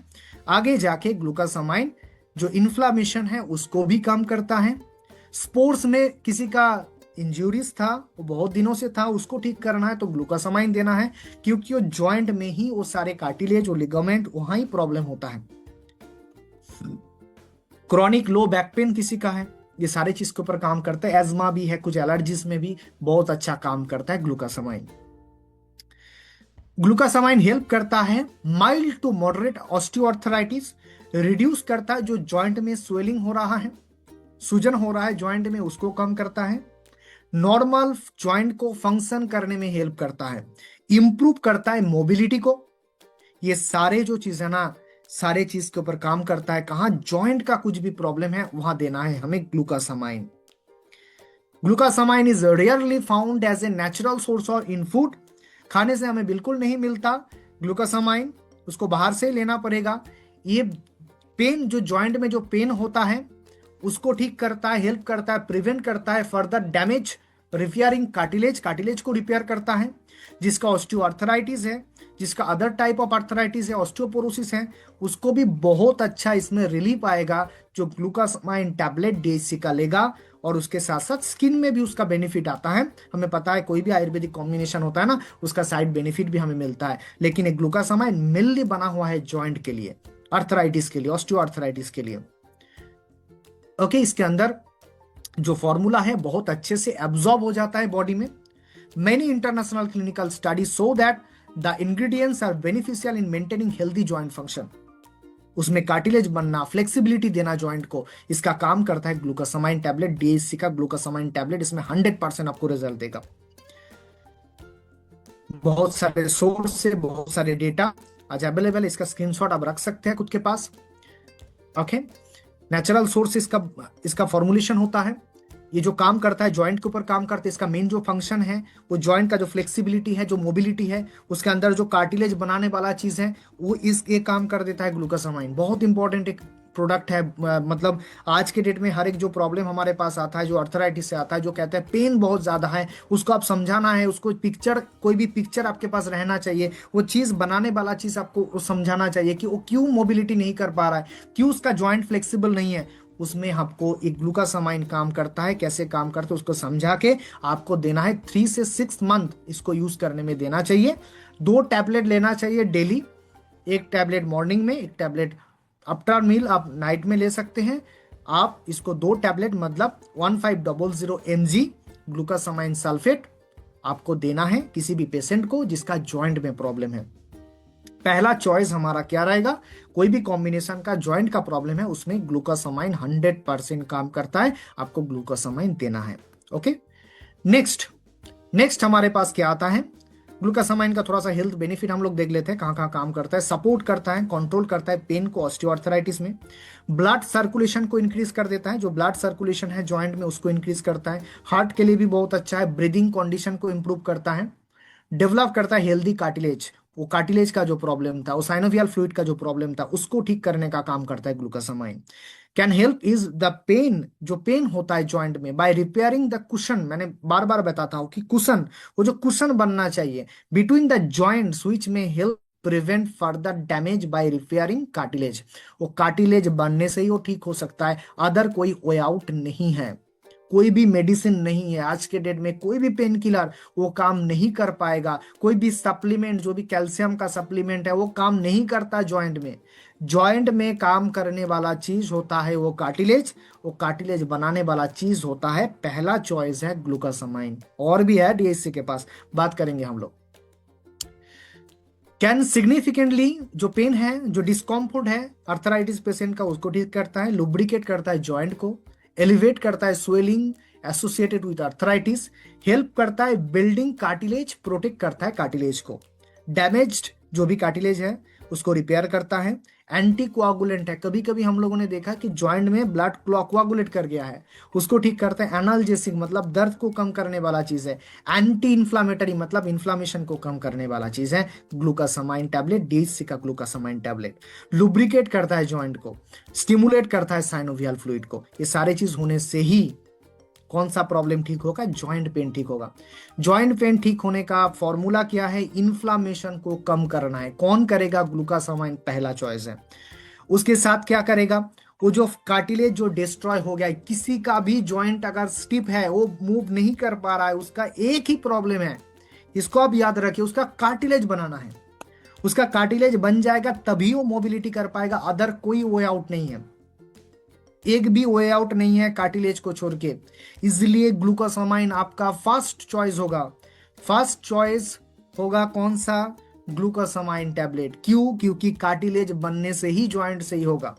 Speaker 1: आगे जाके ग्लूकासामाइन जो इन्फ्लामेशन है उसको भी कम करता है। स्पोर्ट्स में किसी का इंजुरीज था, वो बहुत दिनों से था, उसको ठीक करना है तो ग्लूकासामाइन देना है, क्योंकि वो जॉइंट में ही वो सारे कार्टिलेज और लिगामेंट वहां ही प्रॉब्लम होता है। क्रॉनिक लो बैक पेन किसी का है, ये सारे चीज के ऊपर काम करता है। एज्मा भी है, कुछ एलर्जीज में भी बहुत अच्छा काम करता है ग्लूकासामाइन। ग्लूकासामाइन हेल्प करता है mild to moderate osteoarthritis, reduce करता है जो जॉइंट में स्वेलिंग हो रहा है, सूजन हो रहा है जॉइंट में, उसको कम करता है। नॉर्मल जॉइंट को फंक्शन करने में हेल्प करता है, इंप्रूव करता है मोबिलिटी को। ये सारे जो चीज है ना, सारे चीज के ऊपर काम करता है। कहां जॉइंट का कुछ भी प्रॉब्लम है वहां देना है हमें glucosamine. Glucosamine is rarely found as a natural source और इन फूड, खाने से हमें बिल्कुल नहीं मिलता ग्लूकासामाइन, उसको बाहर से लेना पड़ेगा। ये पेन, जो जॉइंट में जो पेन होता है उसको ठीक करता है, हेल्प करता है, प्रिवेंट करता है further damage, repairing cartilage, cartilage को रिपेयर करता है। जिसका ऑस्टियोआर्थराइटिस है, जिसका अदर टाइप ऑफ आर्थराइटिस है, ऑस्टियोपोरोसिस है, उसको भी बहुत अच्छा इसमें रिलीफ आएगा जो ग्लूकासामाइन टैबलेट डीएचसी का लेगा। और उसके साथ साथ स्किन में भी उसका बेनिफिट आता है। हमें पता है कोई भी आयुर्वेदिक कॉम्बिनेशन होता है ना, उसका साइड बेनिफिट भी हमें मिलता है, लेकिन एक ग्लूकासामाइन मेनली बना हुआ है जॉइंट के लिए, आर्थराइटिस के लिए, ऑस्टियोआर्थराइटिस के लिए। ओके, इसके अंदर जो फॉर्मूला है बहुत अच्छे से एब्जॉर्ब हो जाता है बॉडी में। Many international clinical studies show that the ingredients are beneficial in maintaining healthy joint function. उसमें कार्टिलेज बनना, फ्लेक्सिबिलिटी देना जॉइंट को, इसका काम करता है ग्लूकासामाइन टैबलेट, डीएचसी का ग्लूकासामाइन टैबलेट। इसमें 100% आपको रिजल्ट देगा। बहुत सारे सोर्स से बहुत सारे डेटा आज अवेलेबल है, इसका स्क्रीनशॉट आप रख सकते हैं खुद के पास। ओके, नेचुरल सोर्स इसका फॉर्मुलेशन होता है। ये जो काम करता है जॉइंट के ऊपर काम करता है, इसका मेन जो फंक्शन है वो जॉइंट का जो फ्लेक्सिबिलिटी है, जो मोबिलिटी है, उसके अंदर जो कार्टिलेज बनाने वाला चीज है वो ये काम कर देता है ग्लूकासामाइन। बहुत इंपॉर्टेंट एक प्रोडक्ट है। मतलब आज के डेट में हर एक जो प्रॉब्लम हमारे पास आता है, जो अर्थराइटिस से आता है, जो कहते हैं पेन बहुत ज्यादा है, उसको आप समझाना है, उसको पिक्चर, कोई भी पिक्चर आपके पास रहना चाहिए, वो चीज बनाने वाला चीज आपको समझाना चाहिए कि वो क्यों मोबिलिटी नहीं कर पा रहा है, क्यों उसका जॉइंट फ्लेक्सिबल नहीं है। उसमें आपको एक ग्लूकासामाइन काम करता है, कैसे काम करता है उसको समझा के आपको देना है। 3 से 6 मंथ इसको यूज करने में देना चाहिए। 2 टैबलेट लेना चाहिए डेली, एक टैबलेट मॉर्निंग में, एक टैबलेट आफ्टर मील आप नाइट में ले सकते हैं। आप इसको 2 टैबलेट मतलब 1500 mg ग्लूकासामाइन सल्फेट आपको देना है किसी भी पेशेंट को जिसका जॉइंट में प्रॉब्लम है। पहला चॉइस हमारा क्या रहेगा? कोई भी कॉम्बिनेशन का जॉइंट का प्रॉब्लम है उसमें ग्लूकासामाइन 100% काम करता है, आपको ग्लूकासामाइन देना है। ओके, नेक्स्ट हमारे पास क्या आता है? ग्लूकासामाइन का थोड़ा सा हेल्थ बेनिफिट हम लोग देख लेते हैं, कहां कहां काम करता है। सपोर्ट करता है, कंट्रोल करता है पेन को ऑस्टियोआर्थराइटिस में। ब्लड सर्कुलेशन को इंक्रीज कर देता है, जो ब्लड सर्कुलेशन है जॉइंट में उसको इंक्रीज करता है। हार्ट के लिए भी बहुत अच्छा है, ब्रीदिंग कंडीशन को इंप्रूव करता है। डेवलप करता है हेल्दी कार्टिलेज, वो कार्टिलेज का जो प्रॉब्लम था, वो साइनोवियल फ्लूइड का जो प्रॉब्लम था, उसको ठीक करने का काम करता है glucosamine. Can help is the pain, जो पेन होता है जॉइंट में, बाय रिपेयरिंग द कुशन। मैंने बार बार बताता हूं कि कुशन, वो जो कुशन बनना चाहिए बिटवीन द जॉइंट्स विच में help prevent further damage bye repairing cartilage. वो कार्टिलेज बनने से ही वो ठीक हो सकता है, अदर कोई वे आउट नहीं है। कोई भी मेडिसिन नहीं है आज के डेट में, कोई भी पेन किलर वो काम नहीं कर पाएगा। कोई भी सप्लीमेंट, जो भी कैल्शियम का सप्लीमेंट है, वो काम नहीं करता जॉइंट में। जॉइंट में काम करने वाला चीज होता है वो कार्टिलेज, वो कार्टिलेज बनाने वाला चीज होता है, पहला चॉइस है ग्लूकासामाइन। और भी है डीएचसी के पास, बात करेंगे हम लोग। कैन सिग्निफिकेंटली, जो पेन है, जो डिस्कम्फर्ट है अर्थराइटिस पेशेंट का, उसको ठीक करता है, लुब्रिकेट करता है जॉइंट को, एलिवेट करता है swelling associated with arthritis, help करता है बिल्डिंग कार्टिलेज, प्रोटेक्ट करता है कार्टिलेज को, डैमेज्ड जो भी कार्टिलेज है उसको रिपेयर करता है, एंटी कोआगुलेंट है, कभी कभी हम लोगों ने देखा कि जॉइंट में ब्लड कोआगुलेट कर गया है, उसको ठीक करता है, एनाल्जेसिक मतलब दर्द को कम करने वाला चीज है, एंटी इन्फ्लामेटरी मतलब इन्फ्लामेशन को कम करने वाला चीज है ग्लूकासामाइन टैबलेट, डीएचसी का ग्लूकासामाइन टैबलेट, लुब्रिकेट करता है जॉइंट को, स्टिमुलेट करता है साइनोवियल फ्लूइड को, ये सारे चीज होने से ही कौन सा प्रॉब्लम ठीक होगा, जॉइंट पेन ठीक होगा। जॉइंट पेन ठीक होने का फॉर्मूला क्या है, इन्फ्लामेशन को कम करना है, कौन करेगा, ग्लूकासामाइन पहला चॉइस है। उसके साथ क्या करेगा, वो जो कार्टिलेज जो डिस्ट्रॉय हो गया है, किसी का भी जॉइंट अगर स्टिफ है, वो मूव नहीं कर पा रहा है, उसका एक ही प्रॉब्लम है, इसको आप याद रखिए, उसका कार्टिलेज बनाना है, उसका कार्टिलेज बन जाएगा तभी वो मोबिलिटी कर पाएगा, अदर कोई वे आउट नहीं है, एक भी वे आउट नहीं है कार्टिलेज को छोड़ के, इसलिए ग्लूकोसामाइन आपका फर्स्ट चॉइस होगा। फर्स्ट चॉइस होगा कौन सा, ग्लूकोसामाइन टैबलेट। क्यों, क्योंकि कार्टिलेज बनने से ही जॉइंट सही होगा,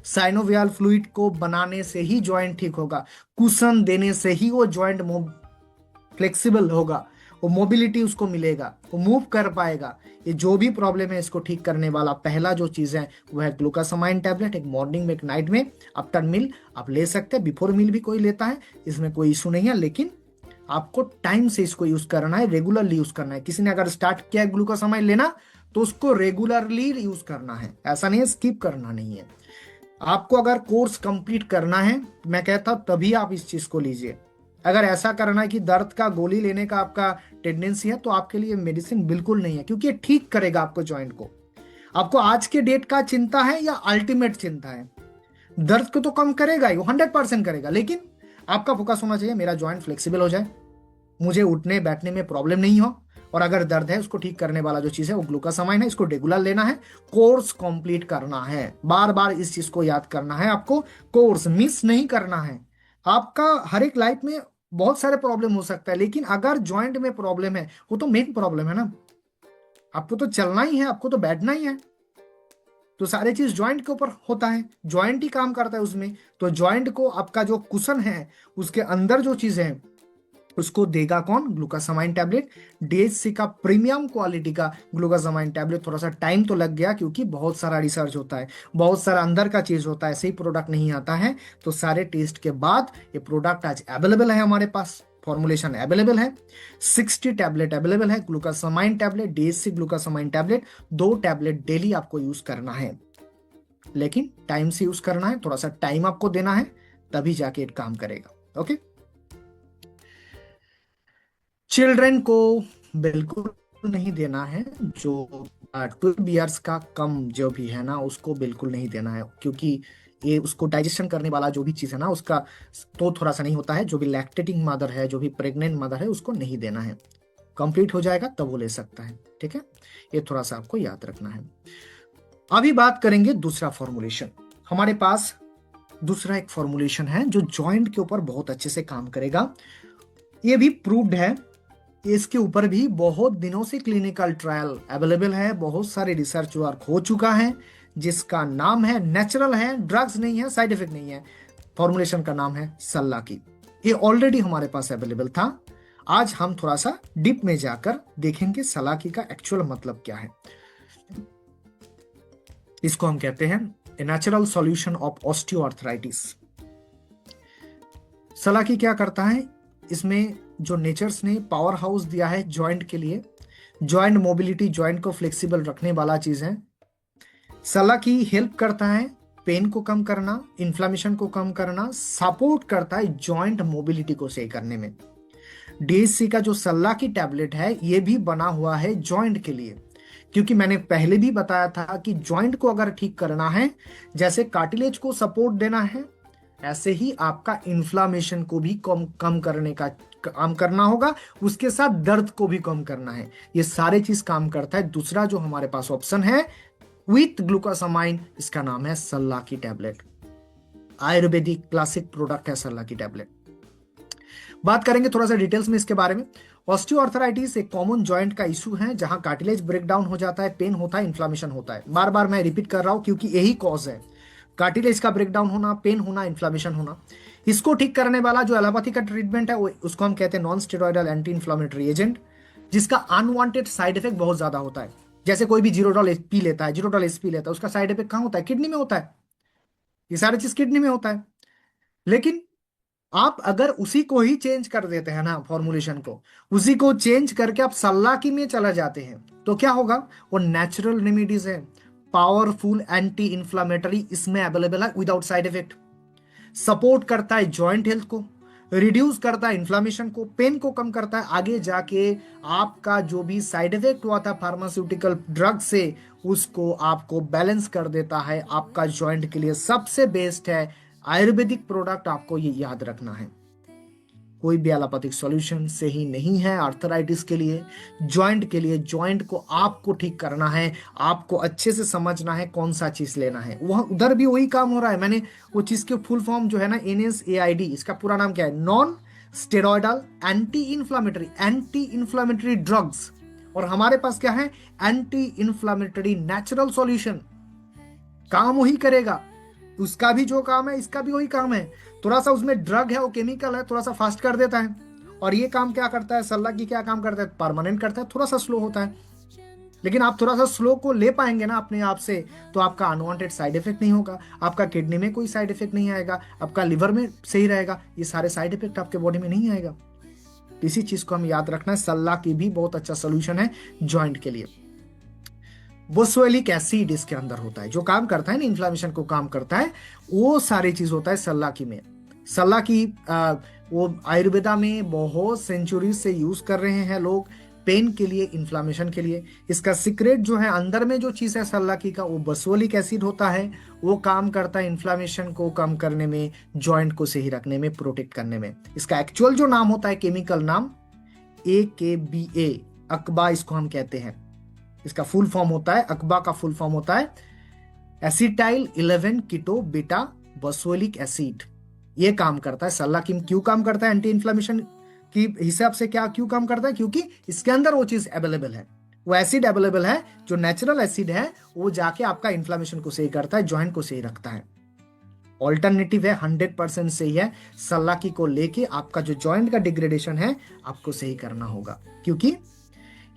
Speaker 1: साइनोवियल फ्लूइड को बनाने से ही जॉइंट ठीक होगा, कुशन देने से ही वो जॉइंट फ्लेक्सिबल होगा, वो मोबिलिटी उसको मिलेगा, वो मूव कर पाएगा। ये जो भी प्रॉब्लम है इसको ठीक करने वाला पहला जो चीज है वो है ग्लूकासामाइन टैबलेट, एक मॉर्निंग में एक नाइट में। आफ्टर मील आप ले सकते हैं, बिफोर मील भी कोई लेता है, इसमें कोई इशू नहीं है, लेकिन आपको टाइम से इसको यूज करना है, रेगुलरली यूज करना है। किसी ने अगर स्टार्ट किया है ग्लूकासामाइन लेना तो उसको रेगुलरली यूज करना है, ऐसा नहीं है स्किप करना नहीं है। आपको अगर कोर्स कंप्लीट करना है, मैं कहता तभी आप इस चीज को लीजिए। अगर ऐसा करना है कि दर्द का गोली लेने का आपका टेंडेंसी है तो आपके लिए मेडिसिन बिल्कुल नहीं है, क्योंकि ये ठीक करेगा आपको जॉइंट को। आपको आज के डेट का चिंता है या अल्टीमेट चिंता है, दर्द को तो कम करेगा ही, वो 100% करेगा, लेकिन आपका फोकस होना चाहिए मेरा जॉइंट फ्लेक्सिबल हो जाए, मुझे उठने बैठने में प्रॉब्लम नहीं हो, और अगर दर्द है उसको ठीक करने वाला जो चीज है वो ग्लूकासामाइन है, इसको रेगुलर लेना है, कोर्स कंप्लीट करना है, बार बार इस चीज को याद करना है, आपको कोर्स मिस नहीं करना है। आपका हर एक लाइफ में बहुत सारे प्रॉब्लम हो सकता है, लेकिन अगर जॉइंट में प्रॉब्लम है वो तो मेन प्रॉब्लम है ना, आपको तो चलना ही है, आपको तो बैठना ही है, तो सारे चीज जॉइंट के ऊपर होता है, जॉइंट ही काम करता है उसमें। तो जॉइंट को आपका जो कुशन है उसके अंदर जो चीज है उसको देगा कौन, ग्लूकासामाइन टैबलेट, डीएचसी का प्रीमियम क्वालिटी का ग्लूकासामाइन टैबलेट। थोड़ा सा टाइम तो लग गया क्योंकि बहुत सारा रिसर्च होता है, बहुत सारा अंदर का चीज होता है, ऐसे ही प्रोडक्ट नहीं आता है, तो सारे टेस्ट के बाद ये प्रोडक्ट आज अवेलेबल है हमारे पास, फॉर्मुलेशन अवेलेबल है, 60 टैबलेट अवेलेबल है, glucosamine tablet, DHC glucosamine tablet, 2 tablet daily आपको यूज करना है, लेकिन टाइम से यूज करना है, थोड़ा सा टाइम आपको देना है, तभी जाके ये काम करेगा। ओके, चिल्ड्रन को बिल्कुल नहीं देना है, जो 12 ईयर्स का कम जो भी है ना उसको बिल्कुल नहीं देना है, क्योंकि ये उसको डाइजेशन करने वाला जो भी चीज है ना उसका तो थोड़ा सा नहीं होता है, जो भी लैक्टेटिंग मदर है, जो भी प्रेग्नेंट मदर है उसको नहीं देना है, कंप्लीट हो जाएगा तब वो ले सकता है, ठीक है, ये थोड़ा सा आपको याद रखना है। अभी बात करेंगे दूसरा फॉर्मुलेशन, हमारे पास दूसरा एक फॉर्मुलेशन है जो जॉइंट के ऊपर बहुत अच्छे से काम करेगा, ये भी प्रूव्ड है, इसके ऊपर भी बहुत दिनों से क्लिनिकल ट्रायल अवेलेबल है, बहुत सारे रिसर्च वर्क हो चुका है, जिसका नाम है, नेचुरल है, ड्रग्स नहीं है, साइड इफेक्ट नहीं है, फॉर्मुलेशन का नाम है सल्लाकी। ये ऑलरेडी हमारे पास अवेलेबल था, आज हम थोड़ा सा डीप में जाकर देखेंगे सल्लाकी का एक्चुअल मतलब क्या है। इसको हम कहते हैं a natural solution of osteoarthritis. सल्लाकी क्या करता है, इसमें जो नेचर्स ने पावर हाउस दिया है जॉइंट के लिए, जॉइंट मोबिलिटी, जॉइंट को फ्लेक्सिबल रखने वाला चीज है। सल्लाकी हेल्प करता है पेन को कम करना, इन्फ्लामेशन को कम करना, सपोर्ट करता है जॉइंट मोबिलिटी को सही करने में। डीएचसी का जो सल्लाकी टैबलेट है ये भी बना हुआ है जॉइंट के लिए, क्योंकि मैंने पहले भी बताया था कि जॉइंट को अगर ठीक करना है, जैसे कार्टिलेज को सपोर्ट देना है, ऐसे ही आपका इन्फ्लामेशन को भी कम करने का काम करना होगा, उसके साथ दर्द को भी कम करना है, ये सारे चीज काम करता है। दूसरा जो हमारे पास ऑप्शन है विथ ग्लूकोसामाइन, इसका नाम है सल्लाकी टैबलेट, आयुर्वेदिक क्लासिक प्रोडक्ट है सल्लाकी टैबलेट। बात करेंगे थोड़ा सा डिटेल्स में इसके बारे में। ऑस्टियोआर्थराइटिस एक कॉमन जॉइंट का इशू है जहां कार्टिलेज ब्रेकडाउन हो जाता है, पेन होता है, इन्फ्लामेशन होता है। बार बार मैं रिपीट कर रहा हूं क्योंकि यही कॉज है, कार्टिलेज का ब्रेकडाउन होना, पेन होना, इन्फ्लामेशन होना। इसको ठीक करने वाला जो एलोपैथी का ट्रीटमेंट है वो उसको हम कहते हैं non steroidal anti inflammatory agent, जिसका अनवांटेड साइड इफेक्ट बहुत ज्यादा होता है। जैसे कोई भी जीरोडॉल पी लेता है, जीरोडॉल एस पी लेता है, उसका साइड इफेक्ट कहाँ होता है? किडनी में होता है। ये सारी चीज किडनी में होता है। लेकिन आप अगर उसी को ही चेंज कर देते हैं ना, फॉर्मुलेशन को उसी को चेंज करके आप सल्लाकी में चला जाते हैं, तो क्या होगा? वो नेचुरल रेमेडीज है, पावरफुल एंटी इंफ्लामेटरी इसमें अवेलेबल है विदाउट साइड इफेक्ट। सपोर्ट करता है जॉइंट हेल्थ को, रिड्यूस करता है इन्फ्लामेशन को, पेन को कम करता है। आगे जाके आपका जो भी साइड इफेक्ट हुआ था फार्मास्यूटिकल ड्रग से, उसको आपको बैलेंस कर देता है। आपका जॉइंट के लिए सबसे बेस्ट है आयुर्वेदिक प्रोडक्ट। आपको ये याद रखना है, कोई भी एलोपैथिक सॉल्यूशन सही नहीं है आर्थराइटिस के लिए, जॉइंट के लिए। जॉइंट को आपको ठीक करना है, आपको अच्छे से समझना है कौन सा चीज लेना है। वह उधर भी वही काम हो रहा है। मैंने वो चीज के फुल फॉर्म जो है ना, NSAID, इसका पूरा नाम क्या है? Non steroidal anti inflammatory drugs. और हमारे पास क्या है? Anti inflammatory natural solution. काम वही करेगा, उसका भी जो काम है इसका भी वही काम है। थोड़ा सा उसमें ड्रग है, वो केमिकल है, थोड़ा सा फास्ट कर देता है। और ये काम क्या करता है? सल्ला की क्या काम करता है? परमानेंट करता है, थोड़ा सा स्लो होता है। लेकिन आप थोड़ा सा स्लो को ले पाएंगे ना अपने आप से, तो आपका अनवांटेड साइड इफेक्ट नहीं होगा, आपका किडनी में कोई साइड इफेक्ट नहीं आएगा, आपका लिवर में सही रहेगा। ये सारे साइड इफेक्ट आपके बॉडी में नहीं आएगा। इसी चीज को हम याद रखना है। सल्ला की भी बहुत अच्छा सोल्यूशन है जॉइंट के लिए। बोसोलिक एसिड इसके अंदर होता है, जो काम करता है ना, इन्फ्लामेशन को काम करता है। वो सारी चीज होता है सल्लाकी में। सल्लाकी वो आयुर्वेदा में बहुत सेंचुरी से यूज कर रहे हैं लोग, पेन के लिए, इन्फ्लामेशन के लिए। इसका सीक्रेट जो है, अंदर में जो चीज है सल्लाकी का, वो बोसोलिक एसिड होता है। वो काम करता है इन्फ्लामेशन को कम करने में, जॉइंट को सही रखने में, प्रोटेक्ट करने में। इसका एक्चुअल जो नाम होता है, केमिकल नाम AKBA, अकबा इसको हम कहते हैं। इसका फुल फॉर्म होता है, अकबा का फुल फॉर्म होता है एसिटाइल 11 कीटो बीटा बोसोलिक एसिड। ये काम करता है सल्लाकिम। क्यों काम करता है? एंटी इन्फ्लेमेशन की हिसाब से क्या क्यों काम करता है? क्योंकि इसके अंदर वो चीज अवेलेबल है, वो एसिड अवेलेबल है, जो नेचुरल एसिड है। वो जाके आपका इन्फ्लेमेशन को सही करता है, जॉइंट को सही रखता है। ऑल्टरनेटिव है, 100% सही है। सल्लाकी को लेके आपका जो जॉइंट का डिग्रेडेशन है आपको सही करना होगा, क्योंकि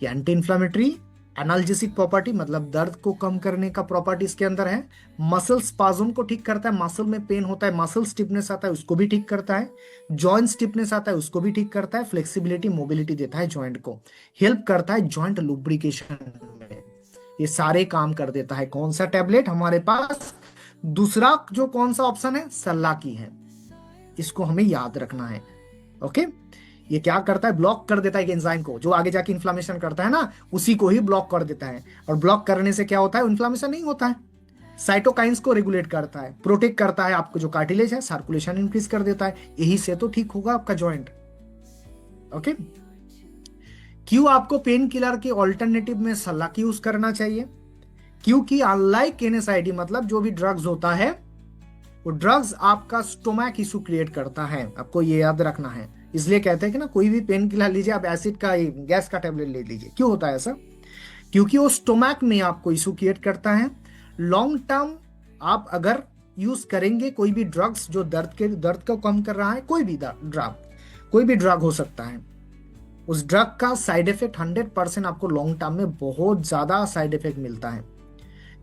Speaker 1: ये एंटी इन्फ्लेमेटरी, एनाल्जेसिक प्रॉपर्टी, मतलब दर्द को कम करने का प्रॉपर्टी इसके अंदर है। मसल स्पाज्म को ठीक करता है, मसल में पेन होता है, मसल स्टिफनेस आता है, उसको भी ठीक करता है। जॉइंट स्टिफनेस आता है, उसको भी ठीक करता है। फ्लेक्सिबिलिटी, मोबिलिटी देता है जॉइंट को, हेल्प करता है जॉइंट लुब्रिकेशन में। ये सारे काम कर देता है। कौन सा टैबलेट हमारे पास? दूसरा जो कौन सा ऑप्शन है? सल्लाकी है। इसको हमें याद रखना है। ओके, ये क्या करता है? ब्लॉक कर देता है एंजाइम को, जो आगे जाके इन्फ्लामेशन करता है ना, उसी को ही ब्लॉक कर देता है। और ब्लॉक करने से क्या होता है? इन्फ्लामेशन नहीं होता है। साइटोकाइंस को रेगुलेट करता है, प्रोटेक्ट करता है आपको जो कार्टिलेज है, सर्कुलेशन इंक्रीज कर देता है। यही से तो ठीक होगा आपका जॉइंट। ओके, क्यों आपको पेन किलर के ऑल्टरनेटिव में सल्लाकी यूज करना चाहिए? क्योंकि अनलाइक NSAID, मतलब जो भी ड्रग्स होता है, वो ड्रग्स आपका स्टोमैक इशू क्रिएट करता है। आपको ये याद रखना है। इसलिए कहते हैं कि ना, कोई भी पेन किलर लीजिए आप, एसिड का, गैस का टेबलेट ले लीजिए। क्यों होता है ऐसा? क्योंकि वो स्टोमैक में आपको इशू क्रिएट करता है। लॉन्ग टर्म आप अगर यूज करेंगे कोई भी ड्रग्स जो दर्द को कम कर रहा है, कोई भी ड्रग हो सकता है, उस ड्रग का साइड इफेक्ट 100% आपको लॉन्ग टर्म में बहुत ज्यादा साइड इफेक्ट मिलता है।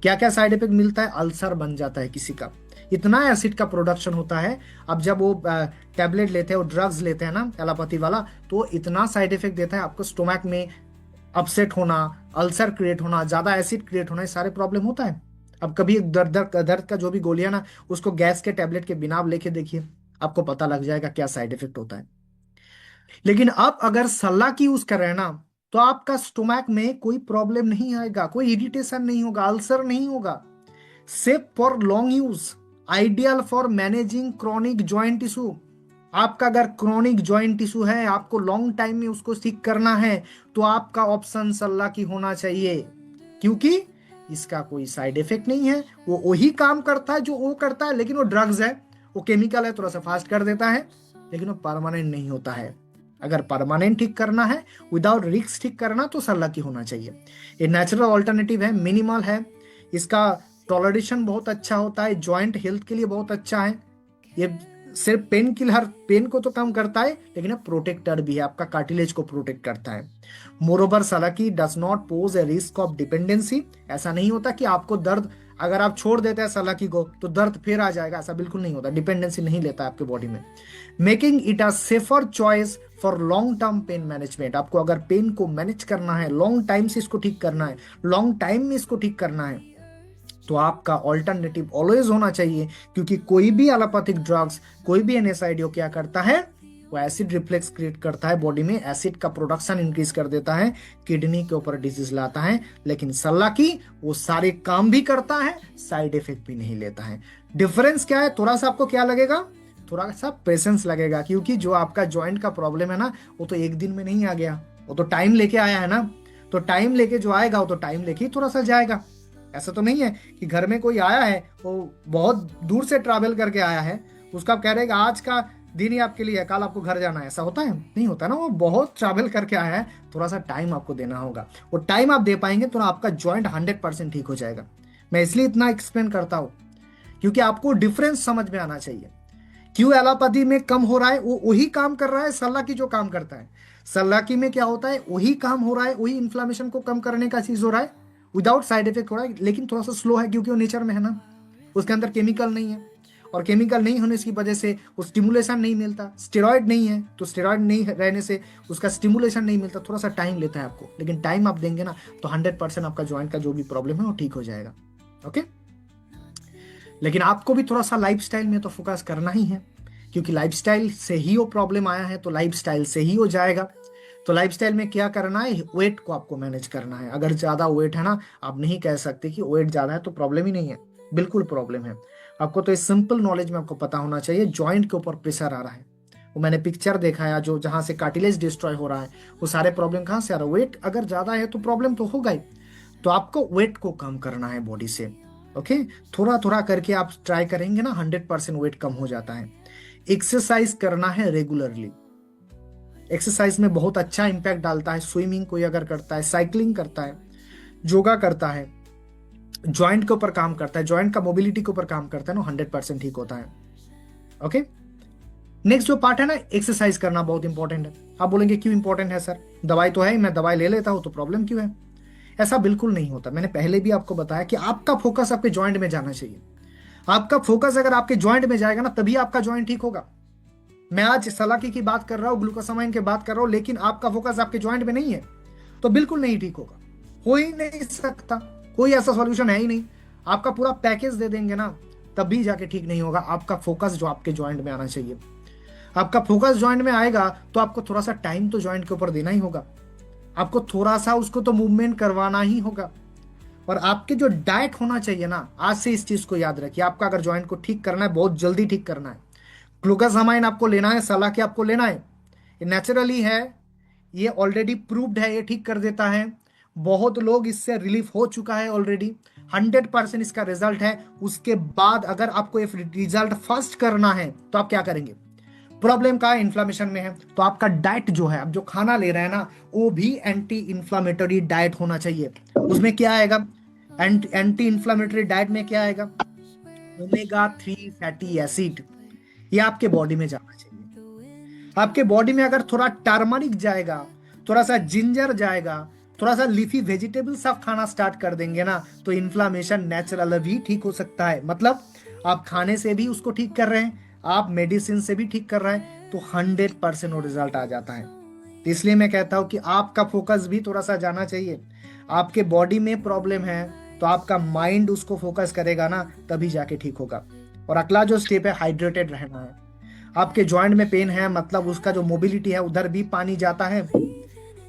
Speaker 1: क्या क्या साइड इफेक्ट मिलता है? अल्सर बन जाता है किसी का, इतना एसिड का प्रोडक्शन होता है। अब जब वो टैबलेट लेते हैं, वो ड्रग्स लेते हैं ना एलोपैथी वाला, तो इतना साइड इफेक्ट देता है आपको, स्टोमैक में अपसेट होना, अल्सर क्रिएट होना, ज्यादा एसिड क्रिएट होना, ये सारे प्रॉब्लम होता है। अब कभी दर्द का जो भी गोलियां ना, उसको गैस के टैबलेट के बिना आप लेके देखिए, आपको पता लग जाएगा क्या साइड इफेक्ट होता है। लेकिन अब अगर सल्ला की यूज कर रहे हैं ना, तो आपका स्टोमैक में कोई प्रॉब्लम नहीं आएगा, कोई इरिटेशन नहीं होगा, अल्सर नहीं होगा। Safe for long use, ideal for managing chronic joint issue. आपका अगर क्रॉनिक जॉइंट इशू है, आपको लॉन्ग टाइम में उसको ठीक करना है, तो आपका ऑप्शन सल्ला की होना चाहिए। क्योंकि इसका कोई साइड इफेक्ट नहीं है, वो वही काम करता है जो वो करता है, लेकिन वो ड्रग्स है, वो केमिकल है, थोड़ा सा फास्ट कर देता है। लेकिन वो परमानेंट नहीं होता है। अगर परमानेंट ठीक करना है, विदाउट रिस्क ठीक करना, तो सल्लाकी होना चाहिए। ये नेचुरल ऑल्टरनेटिव है, मिनिमल है, इसका टॉलरेशन बहुत अच्छा होता है, जॉइंट हेल्थ के लिए बहुत अच्छा है। ये सिर्फ पेन किलर, पेन को तो कम करता है, लेकिन ये प्रोटेक्टर भी है, आपका कार्टिलेज को प्रोटेक्ट करता है। मोरोवर सलाकी does not pose a risk of dependency. ऐसा नहीं होता कि आपको दर्द, अगर आप छोड़ देते हैं सलाकी को तो दर्द फिर आ जाएगा, ऐसा बिल्कुल नहीं होता। डिपेंडेंसी नहीं लेता है आपके बॉडी में। Making it a safer choice for long term pain management. आपको अगर पेन को मैनेज करना है, लॉन्ग टाइम से इसको ठीक करना है, लॉन्ग टाइम में इसको ठीक करना है, तो आपका ऑल्टरनेटिव ऑलवेज होना चाहिए। क्योंकि कोई भी एलोपैथिक ड्रग्स, कोई भी एनएसआईडी क्या करता है, वो एसिड रिफ्लेक्स क्रिएट करता है, बॉडी में एसिड का प्रोडक्शन इंक्रीज कर देता है, किडनी के ऊपर डिजीज लाता है। लेकिन सल्लाकी वो सारे काम भी करता है, साइड इफेक्ट भी नहीं लेता है। डिफरेंस क्या है? थोड़ा सा आपको क्या लगेगा, थोड़ा सा पेशेंस लगेगा, क्योंकि जो आपका जॉइंट का प्रॉब्लम है ना, वो तो एक दिन में नहीं आ गया, वो तो टाइम लेके आया है ना। तो टाइम लेके जो आएगा वो तो टाइम लेके ही थोड़ा सा जाएगा। ऐसा तो नहीं है कि घर में कोई आया है, वो बहुत दूर से ट्रैवल करके आया है, उसका आप कह रहे हैं कि आज का दिन ही आपके लिए है, कल आपको घर जाना है, ऐसा होता है? नहीं होता ना, वो बहुत ट्रैवल करके आया है, थोड़ा सा टाइम आपको देना होगा। वो टाइम आप दे पाएंगे तो आपका जॉइंट 100% ठीक हो जाएगा। मैं इसलिए इतना एक्सप्लेन करता हूं, क्योंकि आपको डिफरेंस समझ में आना चाहिए। क्यों एलोपैथी में कम हो रहा है, वो वही काम कर रहा है सल्लाकी जो काम करता है। सल्लाकी में क्या होता है, वही काम हो रहा है, वही इन्फ्लामेशन को कम करने का चीज हो रहा है, विदाउट साइड इफेक्ट हो रहा है, लेकिन थोड़ा सा स्लो है, क्योंकि वो नेचर में है ना, उसके अंदर केमिकल नहीं है। और केमिकल नहीं होने की वजह से वो स्टिमुलेशन नहीं मिलता, स्टेरॉइड नहीं है, तो स्टेरॉइड नहीं रहने से उसका स्टिमुलेशन नहीं मिलता, थोड़ा सा टाइम लेता है आपको। लेकिन टाइम आप देंगे ना, तो 100% आपका ज्वाइंट का जो भी प्रॉब्लम है वो ठीक हो जाएगा। ओके, लेकिन आपको भी थोड़ा सा लाइफस्टाइल में तो फोकस करना ही है, क्योंकि लाइफस्टाइल से ही वो प्रॉब्लम आया है, तो लाइफस्टाइल से ही हो जाएगा। तो लाइफस्टाइल में क्या करना है, वेट को आपको मैनेज करना है। अगर ज्यादा वेट है ना, आप नहीं कह सकते कि वेट ज्यादा है तो प्रॉब्लम ही नहीं है, बिल्कुल प्रॉब्लम है। आपको तो इस सिंपल नॉलेज में आपको पता होना चाहिए, जॉइंट के ऊपर प्रेशर आ रहा है, वो मैंने पिक्चर देखा है, जो जहां से कार्टिलेज डिस्ट्रॉय हो रहा है, वो सारे प्रॉब्लम कहां से आ रहा है? वेट अगर ज्यादा है तो प्रॉब्लम तो होगा ही। तो आपको वेट को कम करना है बॉडी से। ओके, थोड़ा थोड़ा करके आप ट्राई करेंगे ना, 100% वेट कम हो जाता है। एक्सरसाइज करना है रेगुलरली, एक्सरसाइज में बहुत अच्छा इंपैक्ट डालता है। स्विमिंग कोई अगर करता है, साइकिलिंग करता है, योगा करता है, जॉइंट के ऊपर काम करता है, जॉइंट का मोबिलिटी के ऊपर काम करता है ना, 100% ठीक होता है। ओके, नेक्स्ट जो पार्ट है ना, एक्सरसाइज करना बहुत इंपॉर्टेंट है। आप बोलेंगे क्यों इंपॉर्टेंट है सर, दवाई तो है, मैं दवाई ले लेता हूं तो प्रॉब्लम क्यों है? ऐसा बिल्कुल नहीं होता। मैंने पहले भी आपको बताया कि आपका फोकस आपके जॉइंट में जाना चाहिए। आपका फोकस अगर आपके जॉइंट में जाएगा ना, तभी आपका जॉइंट ठीक होगा। मैं आज सलाकी की बात कर रहा हूं, ग्लूकोसामाइन की बात कर रहा हूं, लेकिन आपका फोकस आपके जॉइंट में नहीं है, तो बिल्कुल नहीं ठीक होगा, हो ही नहीं सकता, कोई ऐसा सॉल्यूशन है ही नहीं। आपका पूरा पैकेज दे देंगे ना, तब भी जाके ठीक नहीं होगा। आपका फोकस जो आपके जॉइंट में आना चाहिए, आपका फोकस जॉइंट में आएगा तो आपको थोड़ा सा टाइम तो जॉइंट के ऊपर देना ही होगा, आपको थोड़ा सा उसको तो मूवमेंट करवाना ही होगा। और आपके जो डाइट होना चाहिए ना, आज से इस चीज को याद रखिए, आपका अगर जॉइंट को ठीक करना है, बहुत जल्दी ठीक करना है, ग्लूकोसामाइन आपको लेना है, सलाकी आपको लेना है, ये नेचुरली है, ये ऑलरेडी प्रूव्ड है, ये ठीक कर देता है। बहुत लोग इससे रिलीफ हो चुका है ऑलरेडी, 100% इसका रिजल्ट है। उसके बाद अगर आपको ये रिजल्ट फर्स्ट करना है तो आप क्या करेंगे? प्रॉब्लम का इन्फ्लामेशन में है, तो आपका डाइट जो है, आप जो खाना ले रहे हैं ना, वो भी एंटी इन्फ्लामेटरी डाइट होना चाहिए। उसमें क्या आएगा? एंटी इन्फ्लामेटरी डाइट में क्या आएगा? ओमेगा 3 फैटी एसिड, ये आपके बॉडी में जाना चाहिए। आपके बॉडी में अगर थोड़ा टर्मरिक जाएगा, थोड़ा सा जिंजर जाएगा, थोड़ा सा लीफी वेजिटेबल्स आप खाना स्टार्ट कर देंगे ना, तो इन्फ्लामेशन नेचुरल भी ठीक हो सकता है। मतलब आप खाने से भी उसको ठीक कर रहे हैं, आप मेडिसिन से भी ठीक कर रहे हैं, तो 100% वो रिजल्ट आ जाता है। तो इसलिए मैं कहता हूं कि आपका फोकस भी थोड़ा सा जाना चाहिए। आपके बॉडी में प्रॉब्लम है तो आपका माइंड उसको फोकस करेगा ना, तभी जाके ठीक होगा। और अगला जो स्टेप है, हाइड्रेटेड रहना है। आपके जॉइंट में पेन है, मतलब उसका जो मोबिलिटी है उधर भी पानी जाता है,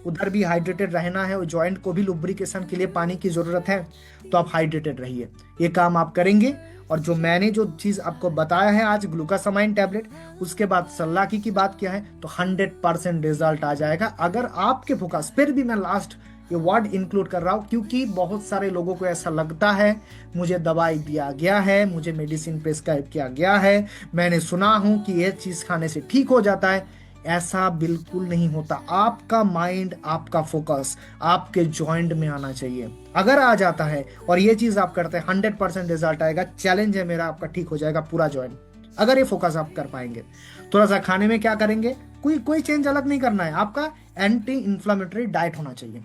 Speaker 1: उधर भी हाइड्रेटेड रहना है, और जॉइंट को भी लुब्रिकेशन के लिए पानी की जरूरत है, तो आप हाइड्रेटेड रहिए। ये काम आप करेंगे, और जो मैंने जो चीज आपको बताया है आज, ग्लूकोसामाइन टैबलेट, उसके बाद सल्लाकी की बात किया है, तो 100% रिजल्ट आ जाएगा। अगर आपके फोकस, फिर भी मैं लास्ट ये वर्ड इंक्लूड कर रहा हूं क्योंकि बहुत सारे लोगों को ऐसा लगता है मुझे दवाई दिया गया है, मुझे मेडिसिन प्रिस्क्राइब किया गया है, मैंने सुना हूं कि ये चीज खाने से ठीक हो जाता है। ऐसा बिल्कुल नहीं होता। आपका माइंड, आपका फोकस आपके जॉइंट में आना चाहिए। अगर आ जाता है और ये चीज आप करते हैं, 100% रिजल्ट आएगा। चैलेंज है मेरा, आपका ठीक हो जाएगा पूरा जॉइंट, अगर ये फोकस आप कर पाएंगे। थोड़ा सा खाने में क्या करेंगे, कोई कोई चेंज अलग नहीं करना है, आपका एंटी इंफ्लेमेटरी डाइट होना चाहिए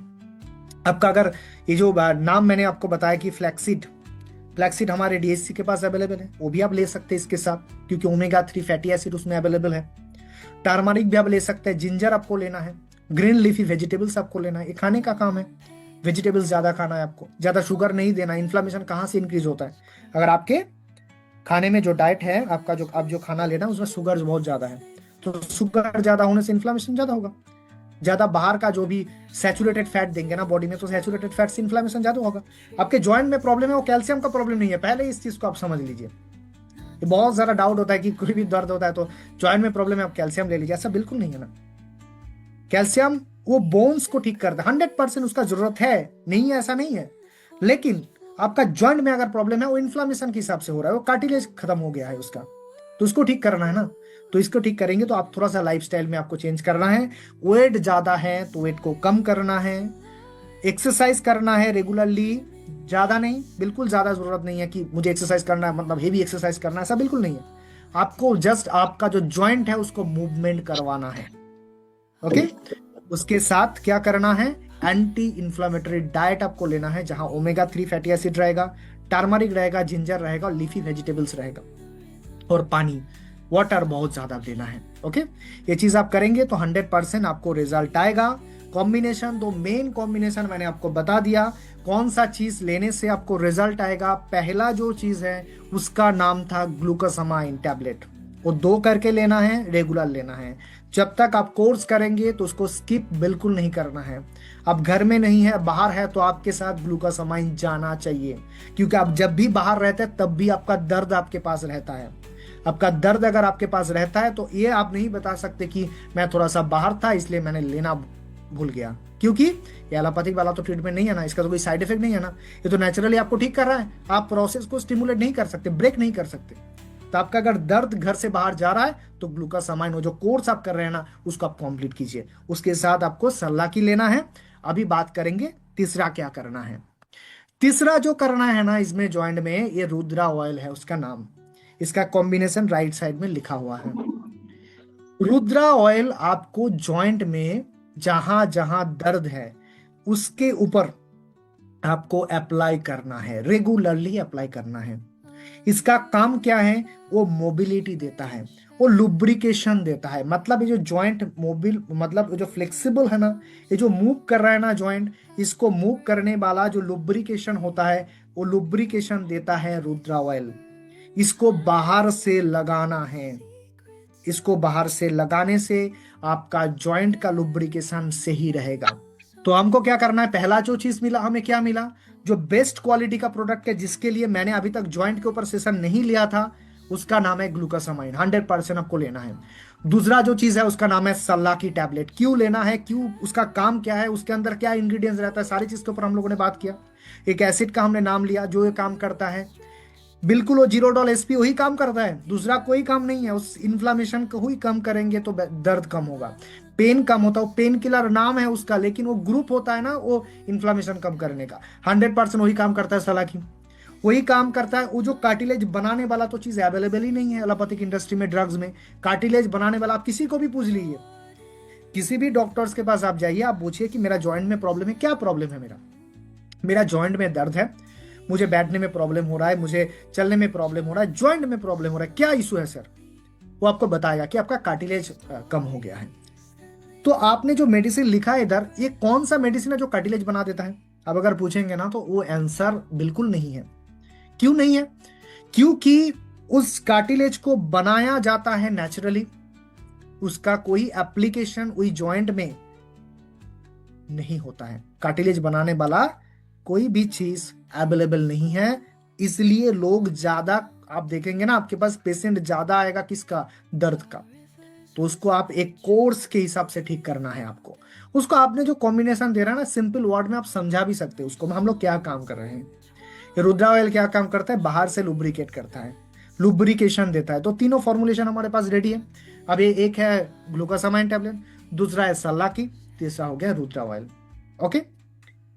Speaker 1: आपका। अगर ये जो नाम मैंने आपको बताया कि फ्लैक्सीड, फ्लैक्सीड हमारे डीएससी के पास अवेलेबल है, वो भी आप ले सकते हैं इसके साथ, क्योंकि ओमेगा 3 फैटी एसिड उसमें अवेलेबल है। टर्मरिक भी आप ले सकते हैं, जिंजर आपको लेना है, ग्रीन लीफी वेजिटेबल्स आपको लेना है, ये खाने का काम है। वेजिटेबल्स ज्यादा खाना है आपको, ज्यादा शुगर नहीं देना। इन्फ्लामेशन कहाँ से इंक्रीज होता है, अगर आपके खाने में जो डाइट है आपका, जो आप जो खाना लेना उसमें शुगर बहुत ज्यादा है, तो शुगर ज्यादा होने से इन्फ्लामेशन ज्यादा होगा। ज्यादा बाहर का जो भी सैचुरेटेड फैट देंगे ना बॉडी में, तो सैचुरेटेड फैट से इन्फ्लामेशन ज्यादा होगा। आपके जॉइंट में प्रॉब्लम है वो कैल्शियम का प्रॉब्लम नहीं है, पहले इस चीज को आप समझ लीजिए। ये बहुत सारा डाउट होता है कि कोई भी दर्द होता है तो जॉइंट में प्रॉब्लम है आप कैल्शियम ले लीजिए, ऐसा बिल्कुल नहीं है ना। कैल्शियम वो बोन्स को ठीक करता है, 100% उसका जरूरत है, नहीं है ऐसा नहीं है। लेकिन आपका जॉइंट में अगर प्रॉब्लम है वो इन्फ्लामेशन के हिसाब से हो रहा है, वो कार्टिलेज खत्म हो गया है उसका, तो उसको ठीक करना है ना। तो इसको ठीक करेंगे तो आप थोड़ा सा लाइफस्टाइल में आपको चेंज करना है। वेट ज्यादा है तो वेट को कम करना है, एक्सरसाइज करना है रेगुलरली, ज्यादा नहीं, बिल्कुल ज्यादा जरूरत नहीं है कि मुझे एक्सरसाइज करना है मतलब हेवी एक्सरसाइज करना है, ऐसा बिल्कुल नहीं है। आपको जस्ट आपका जो जॉइंट है उसको मूवमेंट करवाना है। ओके, उसके साथ क्या करना है, एंटी इंफ्लेमेटरी डाइट आपको लेना है, जहां ओमेगा 3 फैटी एसिड रहेगा, टर्मरिक रहेगा, जिंजर रहेगा और लीफी वेजिटेबल्स रहेगा, और पानी, वाटर बहुत ज्यादा लेना है। ओके, ये चीज आप करेंगे तो 100% आपको रिजल्ट आएगा। कॉम्बिनेशन, तो मेन कॉम्बिनेशन मैंने आपको बता दिया कौन सा चीज लेने से आपको रिजल्ट आएगा। पहला जो चीज है उसका नाम था ग्लूकोसामाइन टैबलेट, वो 2 करके लेना है, रेगुलर लेना है। जब तक आप कोर्स करेंगे तो उसको स्किप बिल्कुल नहीं करना है। आप घर में नहीं है, बाहर है, तो आपके साथ ग्लूकोसामाइन जाना चाहिए, क्योंकि आप जब भी बाहर रहते हैं तब भी आपका दर्द आपके पास रहता है। आपका दर्द अगर आपके पास रहता है तो ये आप नहीं बता सकते कि मैं थोड़ा सा बाहर था इसलिए मैंने लेना भूल गया, क्योंकि ये एलोपैथिक वाला तो ट्रीटमेंट नहीं है ना, इसका तो कोई साइड इफेक्ट नहीं है ना, ये तो नेचुरली आपको ठीक कर रहा है। आप प्रोसेस को स्टिमुलेट नहीं कर सकते, ब्रेक नहीं कर सकते। तो आपका अगर दर्द घर से बाहर जा रहा है तो ग्लूकोसामाइन, जो कोर्स आप कर रहे हैं ना, उसको आप कंप्लीट कीजिए। उसके साथ आपको सलाह की लेना है। अभी बात करेंगे तीसरा क्या करना है। तीसरा जो करना है ना इसमें जॉइंट में, ये रुद्रा ऑयल है उसका नाम, इसका कॉम्बिनेशन राइट साइड में लिखा हुआ है। रुद्रा ऑयल आपको जॉइंट में जहां जहां दर्द है उसके ऊपर आपको अप्लाई करना है, रेगुलरली अप्लाई करना है। इसका काम क्या है, वो मोबिलिटी देता है, वो लुब्रिकेशन देता है। मतलब ये जो जॉइंट मोबिल, मतलब जो फ्लेक्सिबल है ना, ये जो मूव कर रहा है ना जॉइंट, इसको मूव करने वाला जो लुब्रिकेशन होता है, वो लुब्रिकेशन देता है रुद्रा ऑयल। इसको बाहर से लगाना है, इसको बाहर से लगाने से आपका जॉइंट का लुब्रिकेशन सही रहेगा। तो हमको क्या करना है, पहला जो चीज मिला हमें, क्या मिला, जो बेस्ट क्वालिटी का प्रोडक्ट है, जिसके लिए मैंने अभी तक जॉइंट के ऊपर सेशन नहीं लिया था, उसका नाम है ग्लूकोसामाइन, 100% आपको लेना है। दूसरा जो चीज है उसका नाम है सल्ला की टैबलेट। क्यों लेना है, क्यों, उसका काम क्या है, उसके अंदर क्या इंग्रेडिएंट्स रहता है, सारी चीज के ऊपर हम लोगों ने बात किया। एक एसिड का हमने नाम लिया जो ये काम करता है, बिल्कुल वो जीरोडॉल एसपी वही काम करता है, दूसरा कोई काम नहीं है। उस इन्फ्लामेशन को ही कम करेंगे तो दर्द कम होगा, पेन कम होता है। पेन किलर नाम है उसका, लेकिन वो ग्रुप होता है ना वो इन्फ्लामेशन कम करने का, 100% वही काम करता है सलाकी, वही काम करता है। वो जो कार्टिलेज बनाने वाला तो चीज अवेलेबल ही नहीं है एलोपैथिक इंडस्ट्री में, ड्रग्स में कार्टिलेज बनाने वाला आप किसी को भी पूछ लीजिए, किसी भी डॉक्टर्स के पास आप जाइए, आप पूछिए कि मेरा जॉइंट में प्रॉब्लम है, क्या प्रॉब्लम है, मेरा जॉइंट में दर्द है, मुझे बैठने में प्रॉब्लम हो रहा है, मुझे चलने में प्रॉब्लम हो रहा है, जॉइंट में प्रॉब्लम हो रहा है, क्या इशू है सर, वो आपको बताएगा कि आपका कार्टिलेज कम हो गया है। तो आपने जो मेडिसिन लिखा है इधर, ये कौन सा मेडिसिन है जो कार्टिलेज बना देता है, अब अगर पूछेंगे ना तो वो आंसर बिल्कुल नहीं है। क्यों नहीं है, क्योंकि उस कार्टिलेज को बनाया जाता है नेचुरली, उसका कोई एप्लीकेशन वही जॉइंट में नहीं होता है। कार्टिलेज बनाने वाला कोई भी चीज अवेलेबल नहीं है, इसलिए लोग ज्यादा, आप देखेंगे ना आपके पास पेशेंट ज्यादा आएगा किसका, दर्द का। तो उसको आप एक कोर्स के हिसाब से ठीक करना है आपको, उसको आपने जो कॉम्बिनेशन दे रहा है ना, सिंपल वर्ड में आप समझा भी सकते हो उसको हम लोग क्या काम कर रहे हैं। ये रुद्रा ऑयल क्या काम करता है, बाहर से लुब्रिकेट करता है, लुब्रिकेशन देता है। तो तीनों फॉर्मुलेशन हमारे पास रेडी है। अब ये एक है ग्लूकोसामाइन टैबलेट, दूसरा है सल्ला की, तीसरा हो गया रुद्रा ऑयल। ओके,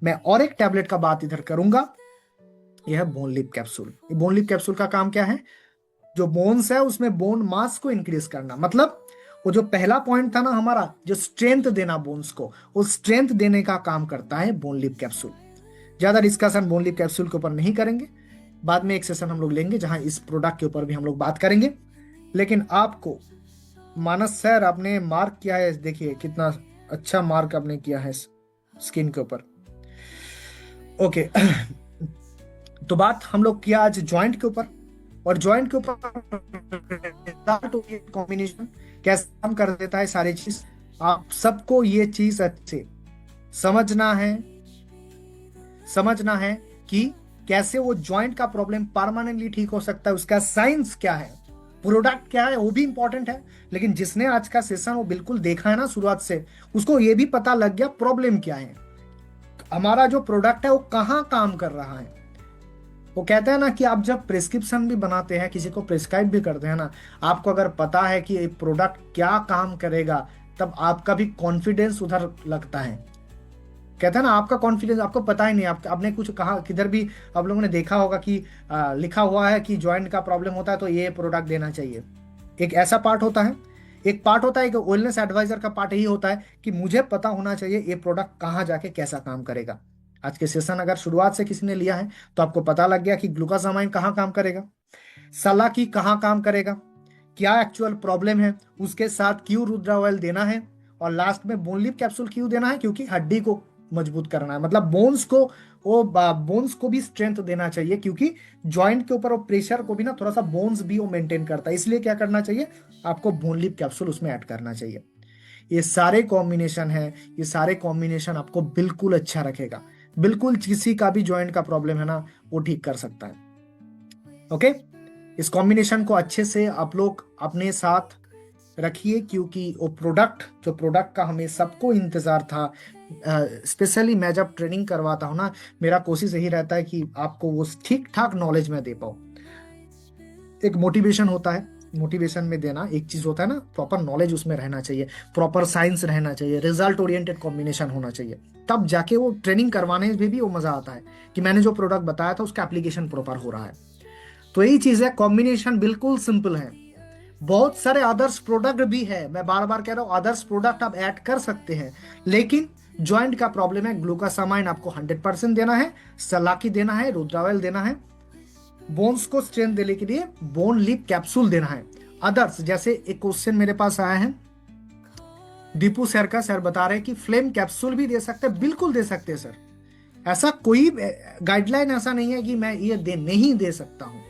Speaker 1: मैं और एक टैबलेट का बात इधर करूंगा, यह है bone lip capsule. Bone lip capsule का काम क्या है, जो बोन्स है उसमें बोन मास को इंक्रीज करना। मतलब वो जो पहला पॉइंट था ना हमारा, जो स्ट्रेंथ देना बोन्स को, वो स्ट्रेंथ देने का काम करता है बोन लिप कैप्सूल। ज्यादा डिस्कशन बोन लिप कैप्सूल के ऊपर नहीं करेंगे, बाद में एक सेशन हम लोग लेंगे जहां इस प्रोडक्ट के ऊपर भी हम लोग बात करेंगे। लेकिन आपको मानस सर आपने मार्क किया है, देखिए कितना अच्छा मार्क आपने किया है स्किन के ऊपर। ओके तो बात हम लोग किया आज जॉइंट के ऊपर, और जॉइंट के ऊपर कॉम्बिनेशन कैसे काम कर देता है सारी चीज। आप सबको ये चीज अच्छे समझना है कि कैसे वो जॉइंट का प्रॉब्लम परमानेंटली ठीक हो सकता है, उसका साइंस क्या है, प्रोडक्ट क्या है, वो भी इंपॉर्टेंट है। लेकिन जिसने आज का सेशन वो बिल्कुल देखा है ना शुरुआत से, उसको ये भी पता लग गया प्रॉब्लम क्या है, हमारा जो प्रोडक्ट है वो कहाँ काम कर रहा है। वो कहते हैं ना कि आप जब प्रिस्क्रिप्शन भी बनाते हैं, किसी को प्रिस्क्राइब भी करते हैं ना, आपको अगर पता है कि ये प्रोडक्ट क्या काम करेगा, तब आपका भी कॉन्फिडेंस उधर लगता है। कहते हैं ना आपका कॉन्फिडेंस, आपको पता ही नहीं, आपने कुछ कहा किधर भी आप लोगों ने देखा होगा कि लिखा हुआ है कि जॉइंट का प्रॉब्लम होता है तो ये प्रोडक्ट देना चाहिए। एक ऐसा पार्ट होता है, एक पार्ट होता है, एक वेलनेस एडवाइजर का पार्ट यही होता है कि मुझे पता होना चाहिए ये प्रोडक्ट कहाँ जाके कैसा काम करेगा। आज के सेशन अगर शुरुआत से किसी ने लिया है तो आपको पता लग गया कि ग्लूकोसामाइन कहाँ काम करेगा, सला की कहाँ काम करेगा, क्या एक्चुअल प्रॉब्लम है, उसके साथ क्यों रुद्रा ऑयल देना है, और लास्ट में बोन लिप कैप्सूल क्यों देना है, क्योंकि हड्डी को मजबूत करना है। मतलब बोन्स को भी स्ट्रेंथ देना चाहिए, क्योंकि जॉइंट के ऊपर वो प्रेशर को भी ना थोड़ा सा बोन्स भी वो मेंटेन करता है। इसलिए क्या करना चाहिए, आपको बोन लिप कैप्सूल उसमें ऐड करना चाहिए। ये सारे कॉम्बिनेशन है, ये सारे कॉम्बिनेशन आपको बिल्कुल अच्छा रखेगा, बिल्कुल किसी का भी जॉइंट का प्रॉब्लम है ना वो ठीक कर सकता है। ओके, इस कॉम्बिनेशन को अच्छे से आप लोग अपने साथ रखिए, क्योंकि वो जो प्रोडक्ट का हमें सबको इंतजार था, स्पेशली मैं जब ट्रेनिंग करवाता हूँ ना, मेरा कोशिश यही रहता है कि आपको वो ठीक ठाक नॉलेज में दे पाऊँ। एक मोटिवेशन होता है, मोटिवेशन में देना एक चीज होता है ना, प्रॉपर नॉलेज उसमें रहना चाहिए, प्रॉपर साइंस रहना चाहिए, रिजल्ट ओरिएंटेड कॉम्बिनेशन होना चाहिए, तब जाके वो ट्रेनिंग करवाने में भी वो मजा आता है कि मैंने जो प्रोडक्ट बताया था उसका एप्लीकेशन प्रॉपर हो रहा है। तो यही चीज है, कॉम्बिनेशन बिल्कुल सिंपल है। बहुत सारे अदर्स प्रोडक्ट भी है, मैं बार बार कह रहा हूँ अदर्स प्रोडक्ट आप ऐड कर सकते हैं, लेकिन जॉइंट का प्रॉब्लम है, ग्लूकोसामाइन आपको 100% देना है, सलाकी देना है, रुद्रा ऑयल देना है, बोन्स को स्ट्रेंथ देने के लिए बोन लिप कैप्सूल देना है। अदर्स जैसे एक क्वेश्चन मेरे पास आया है दीपू सर का, सर बता रहे हैं कि फ्लेम कैप्सूल भी दे सकते हैं, बिल्कुल दे सकते हैं सर, ऐसा कोई गाइडलाइन ऐसा नहीं है कि मैं ये नहीं दे सकता हूं।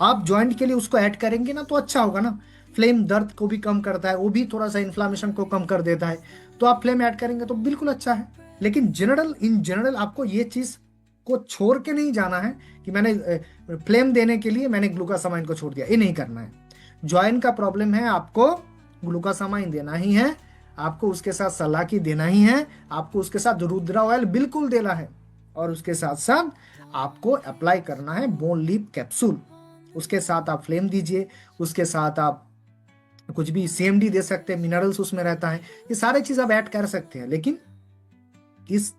Speaker 1: आप जॉइंट के लिए उसको ऐड करेंगे ना तो अच्छा होगा ना। फ्लेम दर्द को भी कम करता है, वो भी थोड़ा सा इन्फ्लामेशन को कम कर देता है, तो आप फ्लेम ऐड करेंगे तो बिल्कुल अच्छा है। लेकिन इन जनरल आपको ये चीज को छोड़ के नहीं जाना है कि मैंने फ्लेम देने के लिए मैंने ग्लूकोसामाइन को छोड़ दिया, ये नहीं करना है। जॉइंट का प्रॉब्लम है, आपको ग्लूकोसामाइन देना ही है, आपको उसके साथ सलाकी देना ही है, आपको उसके साथ रुद्रा ऑयल बिल्कुल देना है, और उसके साथ साथ आपको अप्लाई करना है बोन लिप कैप्सूल। उसके साथ आप फ्लेम दीजिए, उसके साथ आप कुछ भी सीएमडी दे सकते हैं, मिनरल्स उसमें रहता है, ये सारे चीज आप ऐड कर सकते हैं। लेकिन इस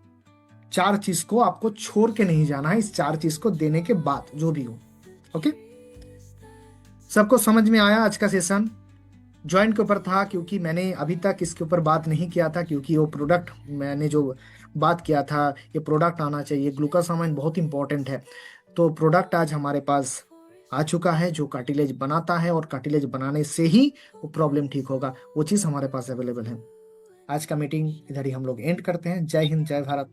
Speaker 1: 4 चीज को आपको छोड़ के नहीं जाना है, इस 4 चीज को देने के बाद जो भी हो। ओके, सबको समझ में आया? आज का सेशन जॉइंट के ऊपर था, क्योंकि मैंने अभी तक इसके ऊपर बात नहीं किया था, क्योंकि वो प्रोडक्ट मैंने जो बात किया था, ये प्रोडक्ट आना चाहिए, ग्लूकोसामाइन बहुत इंपॉर्टेंट है। तो प्रोडक्ट आज हमारे पास आ चुका है जो कार्टिलेज बनाता है, और कार्टिलेज बनाने से ही वो प्रॉब्लम ठीक होगा, वो चीज़ हमारे पास अवेलेबल है। आज का मीटिंग इधर ही हम लोग एंड करते हैं। जय हिंद, जय भारत।